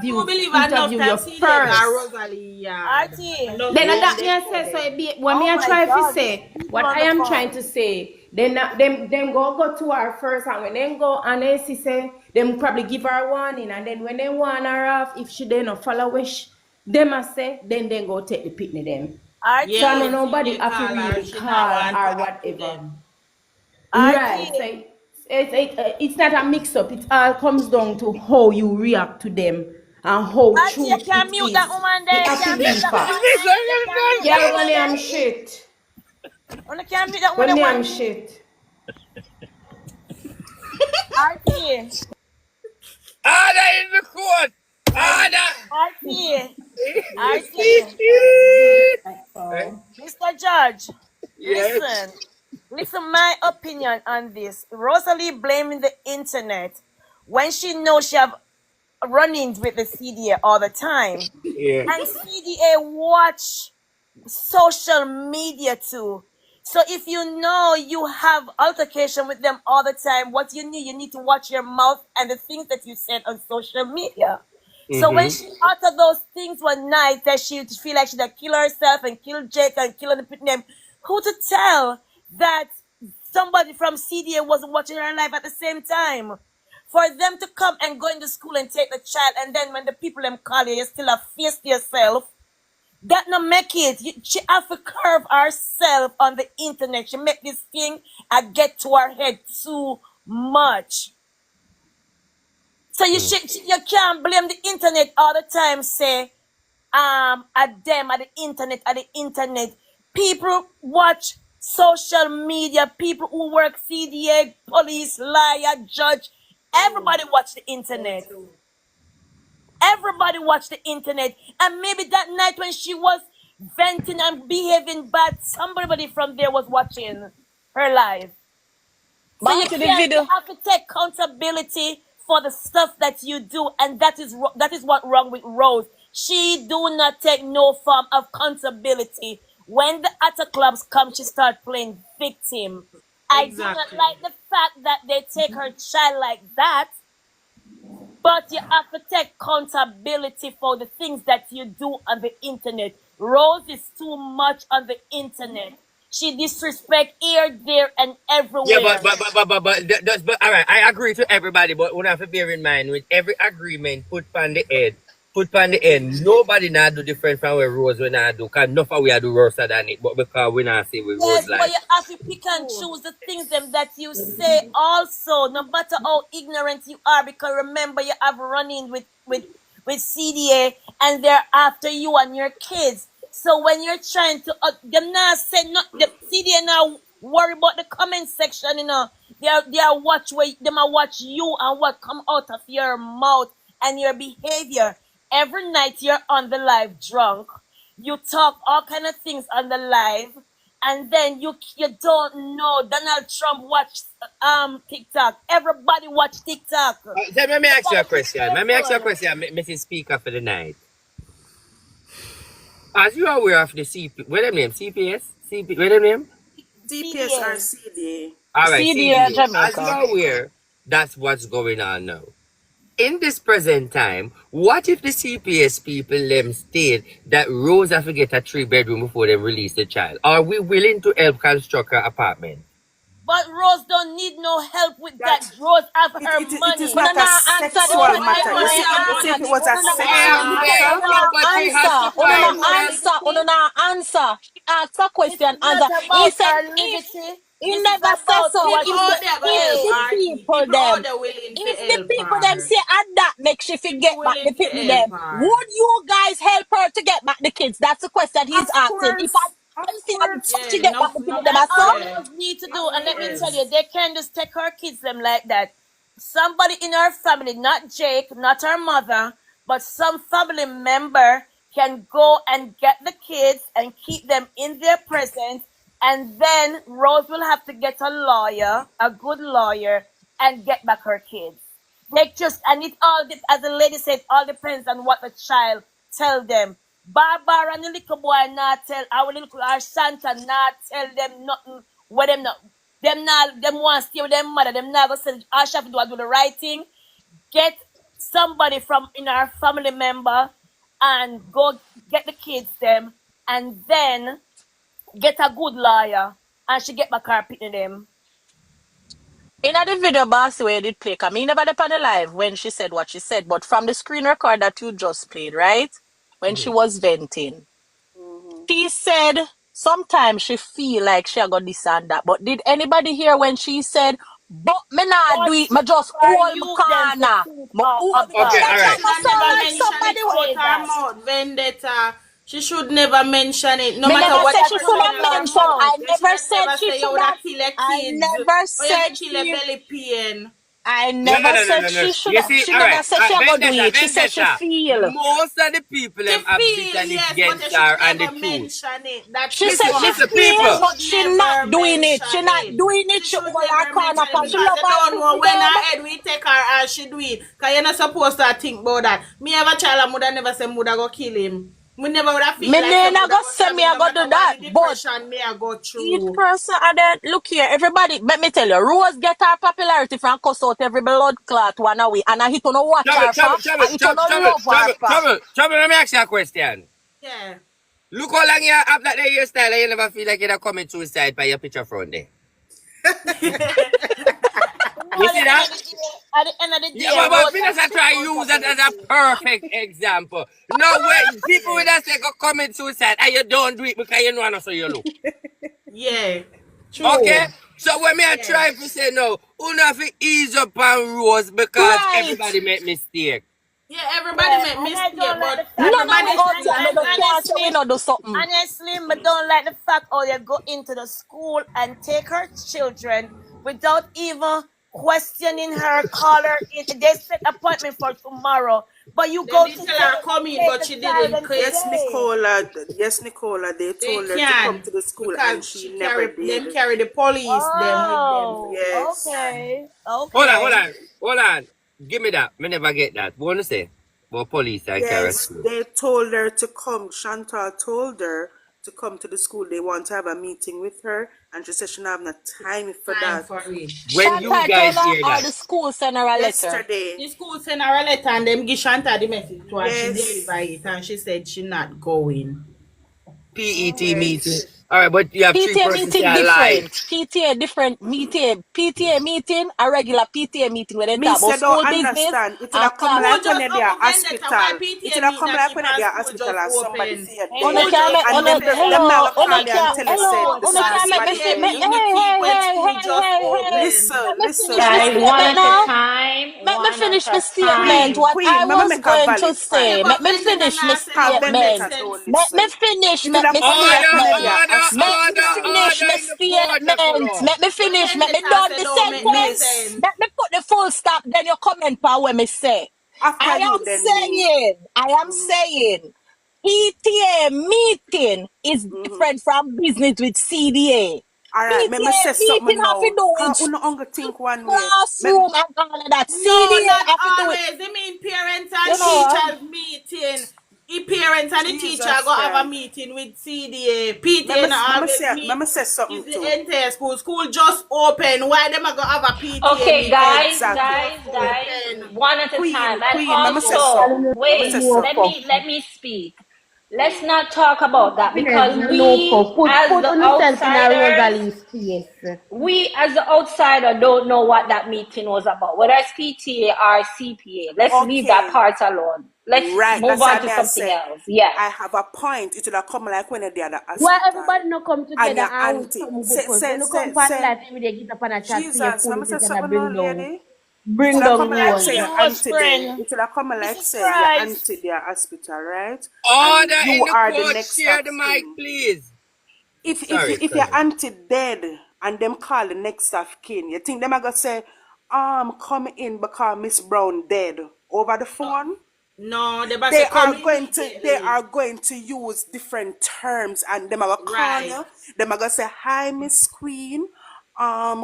true believer enough interview time you CDA got first. Rosalie yard. Archie. Enough Then time that me them I go say so there. it be what me Oh I my try to God, these say. people What on I the am trying phone. to say. Then them go to her first and when they go and they see say them probably give her a warning and then when they warn her off if she then not follow wish them I say then they go take the picnic them. So Yeah, I Archie, know but nobody CDA have to call her, really she not call want or talk to whatever. them. Right. So Archie, it's not a mix up. It all comes down to how you react to them and how Archie, you truth can't it mute that is. woman It there. You have to can't mute be that woman. facts. You can't mute that Girl, woman when there. I'm shit. You can't mute that woman When there me one I'm minute. shit. Archie, Order in the court. Order. Archie, Archie. Eh? Mr. Judge, Yes. listen, my opinion on this. Rosalie blaming the internet when she knows she have run-ins with the CDA all the time. Yeah. And CDA watch social media too. So if you know you have altercation with them all the time, what you need to watch your mouth and the things that you said on social media. So when she uttered those things one night that she feel like she'd kill herself and kill Jake and kill the name, who to tell that somebody from CDA wasn't watching her life at the same time? For them to come and go into school and take the child, and then when the people them call you, you still have face to yourself. That not make it. She have to curve herself on the internet. She make this thing and get to her head too much. So you can't blame the internet all the time. Say at them at the internet. People watch social media. People who work CDA, police, liar, judge. Everybody watch the internet. Everybody watched the internet. And maybe that night when she was venting and behaving bad, somebody from there was watching her live. So you Back to the can't. You video. have to take accountability for the stuff that you do, and that is what wrong with Rose. She do not take no form of accountability. When the other clubs come, she start playing victim. I do not Exactly. like the fact that they take her child like that, but you have to take accountability for the things that you do on the internet. Rose is too much on the internet. She disrespect here, there, and Yeah, everywhere. but all right, I agree to everybody, but we have to bear in mind with every agreement put on the end, nobody now do different from where Rose we now do, cause enough of we are do worse than it, but because we not see with Rose Yes, but life. you have to pick and choose the things them that you say also, no matter how ignorant you are, because remember you have running with CDA and they're after you and your kids. So when you're trying to them now say not the CDA now worry about the comment section, they are watch where them are watch you and what come out of your mouth and your behavior. Every night you're on the live drunk. You talk all kind of things on the live, and then you don't know Donald Trump watch TikTok. Everybody watch TikTok. So let me ask you a Gotta be question. Let me ask you a careful. question, Mrs. Speaker for the night. As you are aware of the what them name? CPS? What them name? CPS or CDA. CDA. All right, CDA CDA. As you Jamaica. are aware, that's what's going on now. In this present time, what if the CPS people them state that Rose have to get a 3-bedroom before they release the child? Are we willing to help construct an apartment? But Rose don't need no help with that. That Rose have her it is money. Una not a na answer the Rose sexual have matter. question You me see, her you see, if ask. it money. was a Una na sexual answer. matter, Una na But we have answer. to Una na find Rose that. answer. Una liberty. na answer. He asked a This question. is not Answer. He about said her if liberty. he This is never said about so. what People If she the out there gonna help if said. the Artie. people People out them, there willing to if the help people them her. say and that make she forget People back the willing to pitney help them, her. would you guys help her to get back the kids? That's the question he's of asking. If I course, of see her course. before Yeah, she get back enough, the pitney enough. them, I That's saw. all Yeah, Rose need to do. And let me tell you, yes. they can't just take her kids them like that. Somebody in her family, not Jake, not her mother, but some family member can go and get the kids and keep them in their presence. And then Rose will have to get a lawyer, a good lawyer, and get back her kids. They just, and it all, as the lady said, it all depends on what the child tell them. Barbara and the little boy not tell our little our Santa not tell them nothing. What them want to stay with them mother. Them not gonna say all she have to do the right thing. Get somebody from in our family member and go get the kids them, and then get a good lawyer and she get back her picking them. In the video, boss, where did play, I mean, never upon the live when she said what she said, but from the screen record that you just played, right? When she was venting, she said sometimes she feel like she got this and that. But did anybody hear when she said, "But me not But do it, she me just have her hold my youth them to corner, think me hold my Okay, corner." Yeah, all she right. That should go have sound never like mentioned it somebody who out say her that. mouth. Vendetta. She should never mention it. No me matter never what said the she pressure should in have her mentioned. mouth. I You should never have said never she say you should would have. have kill a I kids. never Or you have said to kill a she. belly pain. I No, no, never no, no, said no, no. she should You have. see, She all never right. said she gonna do Vendetta, it. She said she vendetta. feel. Most of the people She them have feel, bitterness yes, but you against should her and the never truth. mention it. That She is said Listen, she what. listen, She feel, people. but should she not never doing it. mention She not it. doing it. She She should hold her never corner mention it cause she because love you her don't know pitney when them. her head we take her as she do it. Because you're not supposed to think about that. Me have a child and mother never say mother go kill him. Me never would have feel Me like say name mother go go say stab me him I no go matter do what that, the but depression me I go each through. person and then look here, everybody. Let me tell you, Rose get her popularity from cuss out every blood clot one away, and I hit on no watch Trouble, her for, trouble, trouble, I hit on trouble, no trouble, love her trouble, for. trouble, trouble. Let me ask you a question. Yeah. Look how long you have that hairstyle and you never feel like you're coming suicide by your picture front there. You see that? At the end of the Yeah, day, but Rose we have just try to use that as a accountability. perfect example. No way, people with us say go commit suicide and you don't do it because you know how so you look. Yeah. Okay? True. So when me I Yeah. try to say no, you have to ease up on Rose because Right. everybody make mistake. Yeah, everybody Yeah, make and I mistake, don't like but the fact, None of we everybody out should here, and me learn just from can't say we honestly, not do something. honestly, I don't like the fact how you go into the school and take her children without even questioning her, call her in. They set appointment for tomorrow, but you Them go did to tell her jail come and in, pay but the she didn't. silence Yes, today. Nicola, they They told her to come can to the school and because she she never carry did. them carry the police them with them. Oh, Yes. okay, Hold on, okay. hold on. Give me that. Me never get that. What wanna say? What police and carry Yes, school? they told her to come. Chantal told her to come to the school. They want to have a meeting with her, and she said she don't have no time for Time that. for it. When you Chantal told guys her hear or that? the school send her a letter. Yesterday. The school sent her a letter and them give Shanta the message to her. She Yes. deliver it and she said she not going. PET meeting. Yes. Alright, but you have three PTA persons say meeting I lie. different. PTA different meeting. PTA meeting, a regular PTA meeting where they Me talk about say don't school business understand. It would and have come class. School like when just they are open vendetta. Why hospital. It PTA would have come like when leadership they and are school hospital just and somebody open? see you Una dead. School can't just make And una them open. not hello. gonna Una call you and can't tell you School say hello. just the Una start can't make me somebody fit. PTA Me, dead. in the hey, peak hey, when hey, school hey, just hey, hey. open. Listen, Let me listen, finish my Guys, Queen. one statement at a now. time. Let me One at finish my a statement. time. What I Queen, mama was make a going to valid say. point. Yeah, Let but me vendetta finish my now say Have no statement. vendetta nonsense. don't Let me listen. finish. It would Let have me come like when statement. they are Let me hospital. finish my Order in the court, statement. Buffalo. Let me But finish. Let me vendetta done say the don't make no sentence. Miss, sense. Let me put the full stop. Then you comment for what me say. after you then me. I am saying, PTA meeting is different from business with CDA. Alright, me PTA say meeting something have to now. do Cause with uno only think one way. classroom and all of that. No, CDA not have to do it. always. They mean parents You and know, teachers meeting. The parents and the teacher Jesus go have a Christ. meeting with CDA. PTA not always meet. Me say something Is too. the entire school. School just open. Why them a go have a PTA Okay, meeting when guys, school Exactly. guys, just guys, open? one at a time. And Queen, me say also, something. Me wait, say something. let me speak. Let's not talk about that Happiness, because no for as put the on yourself in a outsiders, Rosalie space. we as the outsider don't know what that meeting was about, whether it's PTA or CPA. Let's leave that Okay. part alone. Let's Right. move That's on why to me I something say else. Yeah. I have a point. It would have come like when they are at the Why hospital. everybody not come And together your and auntie something good say first? When say you come say pan say life every day, get up and a chat, say Jesus, mama say foolishness and a something now, lady. It bring would have down come like road. say your Rose auntie there. friend. It would have come like Mrs. say your Price. auntie there hospital, right? And Order in you the are the court. next of Share the mic, kin. please. If your Sorry. auntie dead and them call the next of kin, you think them are gonna say, come in because Miss Brown dead over the phone? No, they must say come They immediately. are going to use different terms and them are gonna call Right. you. Them are gonna say, hi Miss Queen.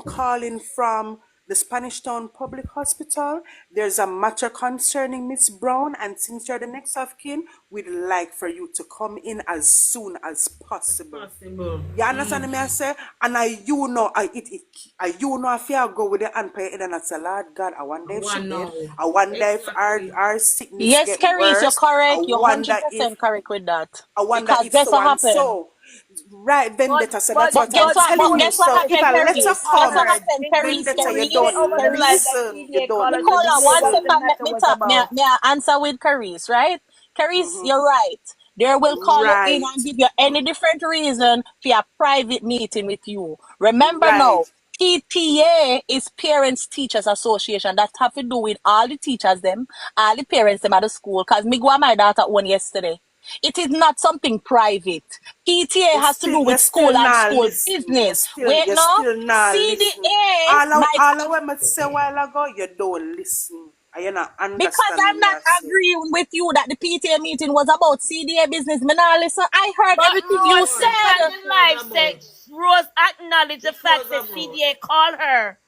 Calling from the Spanish Town Public Hospital. There's a matter concerning Miss Brown, and since you're the next of kin, we'd like for you to come in as soon as possible. Possible. You understand me? I say, and I fear I go with the hand pay and I say, Lord God, I wonder if she One dead. now. I wonder if Exactly. our sickness yes, get Caris, you're worse. I correct. You're wonder if 100% correct with that. I wonder Because if guess so what and happened? so. Right, Vendetta. So that's But what I'm guess what? telling But you. guess what So if happened, a CDA letter Caris? call Guess what come, her. happened, Did Caris? Vendetta, you CDA Caris? don't over the line that Caris? listen. You CDA call don't her to Nicola, see one what listen. the second. Let matter me was talk. about? May I answer with Caris, right? Caris, Hmm. you're right. They will call you in Right, and give you any different reason for a private meeting with you. Remember right. now, PTA is Parents Teachers Association. That have to do with all the teachers them, all the parents them at the school. Cause me go and my daughter one yesterday. It is not something private. PTA has to do You with still school and not school listen. business. Wait, You no. still not listen. CDA might All of what I say a while ago, you don't listen. And you not because understand I'm me not I say. agreeing with you that the PTA meeting was about CDA business. Me nah listen. I heard But everything you Rose said said. on the live said Rose acknowledged the It fact was that about. CDA called her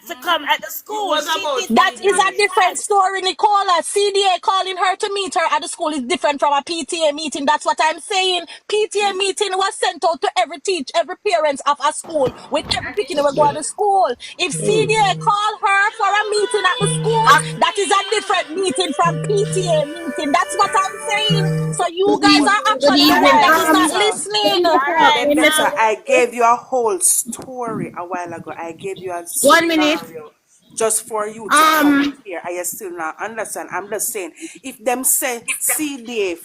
to come at the It school. was She about did That is a acknowledge CDA. different that. story, Nicola. CDA calling her to meet her at the school is different from a PTA meeting. That's what I'm saying. PTA meeting was sent out to every parent of a school with every picking we go to the school. If CDA call her for a meeting at the school, that is a different meeting from PTA meeting. That's what I'm saying. So you guys are Good actually the evening. one that is not Vendetta. listening. All right, Vendetta, now I gave you a whole story a while ago. I gave you a 1 minute. scenario just for you to come here. I still not understand. I'm just saying, if them say CDA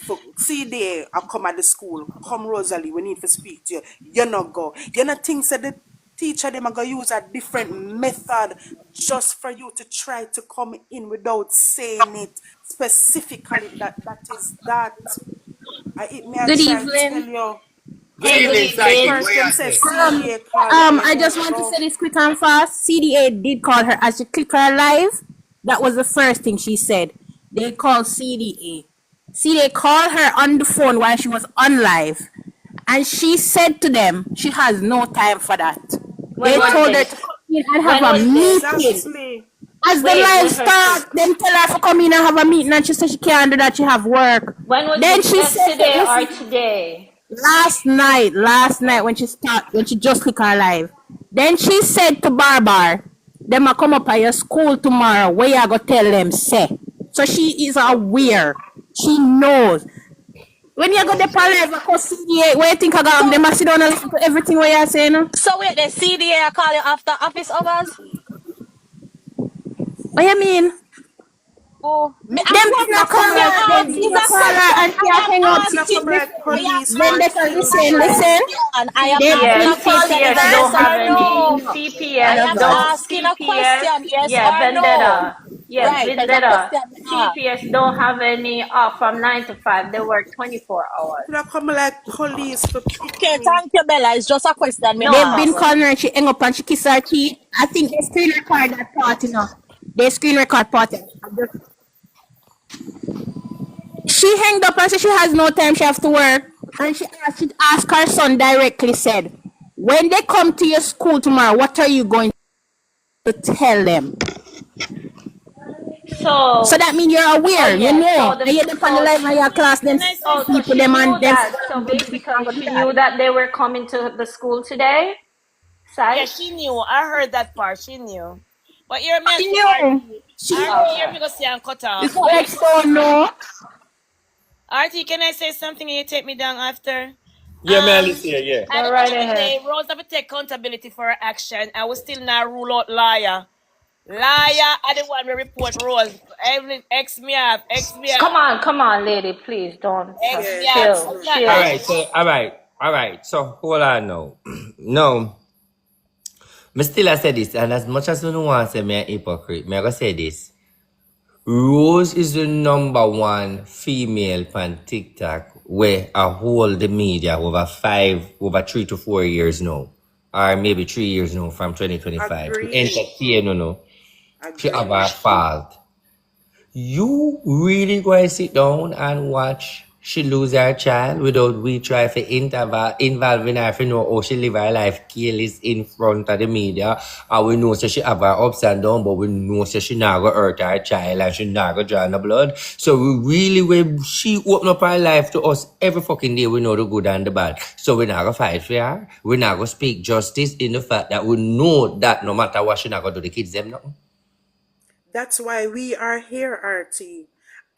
I come at the school, come Rosalie, we need to speak to you. You not go. You not think that the teacher them are gonna use a different method just for you to try to come in without saying it specifically that is that. I Good try to tell evening. you. Good evening, psychic. First, What you them say say? CDA call her I in just out want to road. say this quick and fast. CDA did call her as she click her live. That was the first thing she said. They called CDA. CDA called her on the phone while she was on live, and she said to them she has no time for that. When They was told her this? to come in and have When a was this? meeting. Exactly. As the Wait, live let her speak. start, then tell her to come in and have a meeting, and she said she can't do that. She have work. When was Then this? she said, Yesterday or listen, today? last night when she just click her live. Then she said to Barbar, them a come up at your school tomorrow. Where you go tell them say. So she is aware. She knows. When you go the live, I call CDA. Where you think I got them? They must sit down and listen to everything what you're saying. So wait, the CDA call you after office hours? What you mean? Oh, me Them ask did It's not not call come her. like Them question. did It's not a police. call her question and she I am hang up. It's not come asking. like I am police Then they can asking Artie. a listen. question. I am They asking CPS, a didn't call question. her Is CPS guys. don't yes have or any. no? I CPS am don't. asking a CPS, question. Yes yeah, or no? vendetta. Yeah, Right, that's a vendetta. question I ask. CPS don't have any off from 9 to 5. They work 24 hours. It's not come like police for pick Okay, me. thank you, Bella. It's just a question me No They've been ask. problem. calling her and she hang up and she kiss her teeth. I think they screen record that part, you know. They screen record part. She hanged up and said she has no time, she has to work. And she asked her son directly, said, when they come to your school tomorrow, what are you going to tell them? So So, that means you're oh aware, you yeah. know. And you're up on the live in your class, then So people she them knew and them that. So basically, she knew that they were coming to the school today. Yeah, Psych. she knew. I heard that part. She knew. But you're me she see knew. RT. She RT, knew. you're me go see and cut It's off. not like so no. RT, can I say something and you take me down after? Yeah, man, listen here, yeah. At Go the right end of the ahead. day, Rose have to take accountability for her action. I will still not rule out liar. Liar, I the one will report Rose. Every X me off, X me off, Come on, lady. Please don't. X me Yes, off. that's Chill, true. All chill. right, so all right. So hold on now. No, me still I say this, and as much as you don't want to say me a hypocrite, me I go say this. Rose is the number one female on TikTok where I hold the media over 3 to 4 years now. Or maybe 3 years now from 2025. To Agree. entertain, you know. She have Agree. a fault. You really going to sit down and watch she lose her child without we try to involving her to know how she live her life careless in front of the media, and we know she have her ups and downs, but we know she not go hurt her child and she not go draw no blood. So we really, when she open up her life to us every fucking day, we know the good and the bad. So we not go fight for her. We not go speak justice in the fact that we know that no matter what, she not go do the kids them nothing. That's why we are here, RT.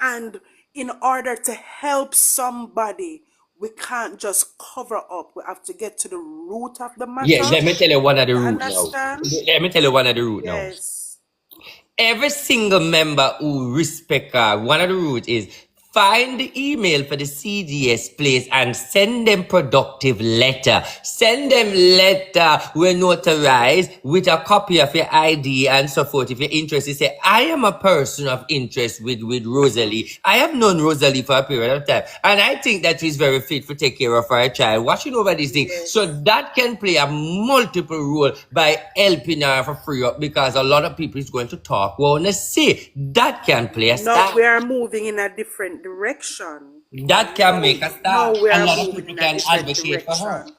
And in order to help somebody, we can't just cover up. We have to get to the root of the Yeah, matter. let me tell you one of the You root now. understand? Let me tell you one of the root now. Yes. Every single member who respect her, one of the rules is find the email for the CDS place and send them productive letter. Send them letter we notarize with a copy of your ID and so forth. If you're interested, say, I am a person of interest with Rosalie. I have known Rosalie for a period of time. And I think that she's very fit to take care of her child, watching over these things. Yes. So that can play a multiple role by helping her for free up, because a lot of people is going to talk. Well, let's see. That can play a Now start. we are moving in a different direction. That can make a Now start. we A are lot of moving people in a can different advocate for her. direction.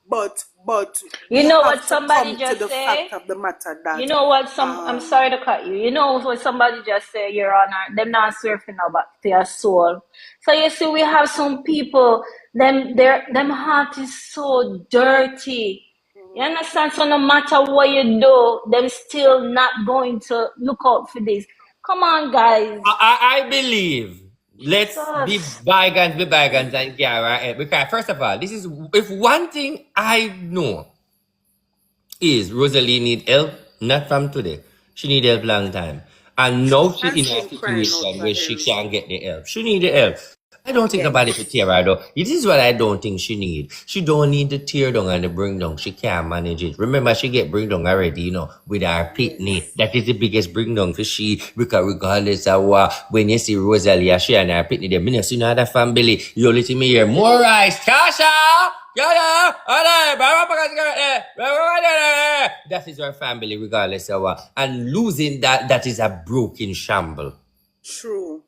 But You we know have what to somebody come to just the say? fact of the matter that You know what I'm sorry to cut you. You know what somebody just say, Your Honor, them not surfing about their soul. So you see, we have some people, them heart is so dirty. You understand? So no matter what you do, them still not going to look out for this. Come on, guys. I believe. Let's be Jesus. bygones and get right. Because first of all, this is if one thing I know is Rosalie need help, not from today. She need help long time. And now she has in a been crying out situation for where she help. can't get the help. She need the help. I don't think nobody could tear her down. This is what I don't think she need. She don't need to tear down and to bring down. She can't manage it. Remember, she get bring down already, with her pitney. That is the biggest bring down for she. Because regardless of what, when you see Rosalie, she and her pitney, they see no other family. You listen me here. More rice, Tasha! That is her family, regardless of what. And losing that is a broken shamble. True.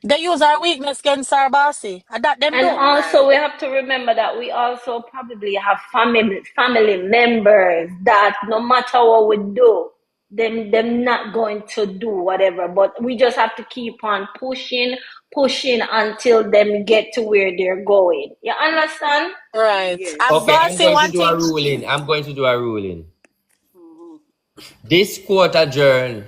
They use our weakness against our bossy. And that them And do. also, we have to remember that we also probably have family members that no matter what we do, them not going to do whatever. But we just have to keep on pushing until them get to where they're going. You understand? Right. Yes. Okay, I'm Bossy going to do a wanting. ruling. This court adjourn,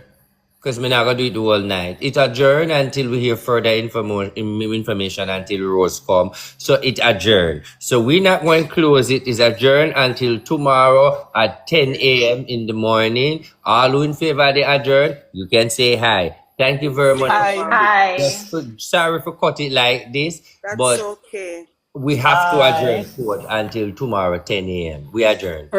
because we're not going to do it the whole night. It adjourn until we hear further information until Rose come. So it adjourn. So we're not going to close it. It's adjourn until tomorrow at 10 a.m. in the morning. All who in favor of the adjourn, you can say hi. Thank you very much. Hi. Sorry for cut it like this, That's but okay. we have to adjourn court until tomorrow 10 a.m. We adjourn.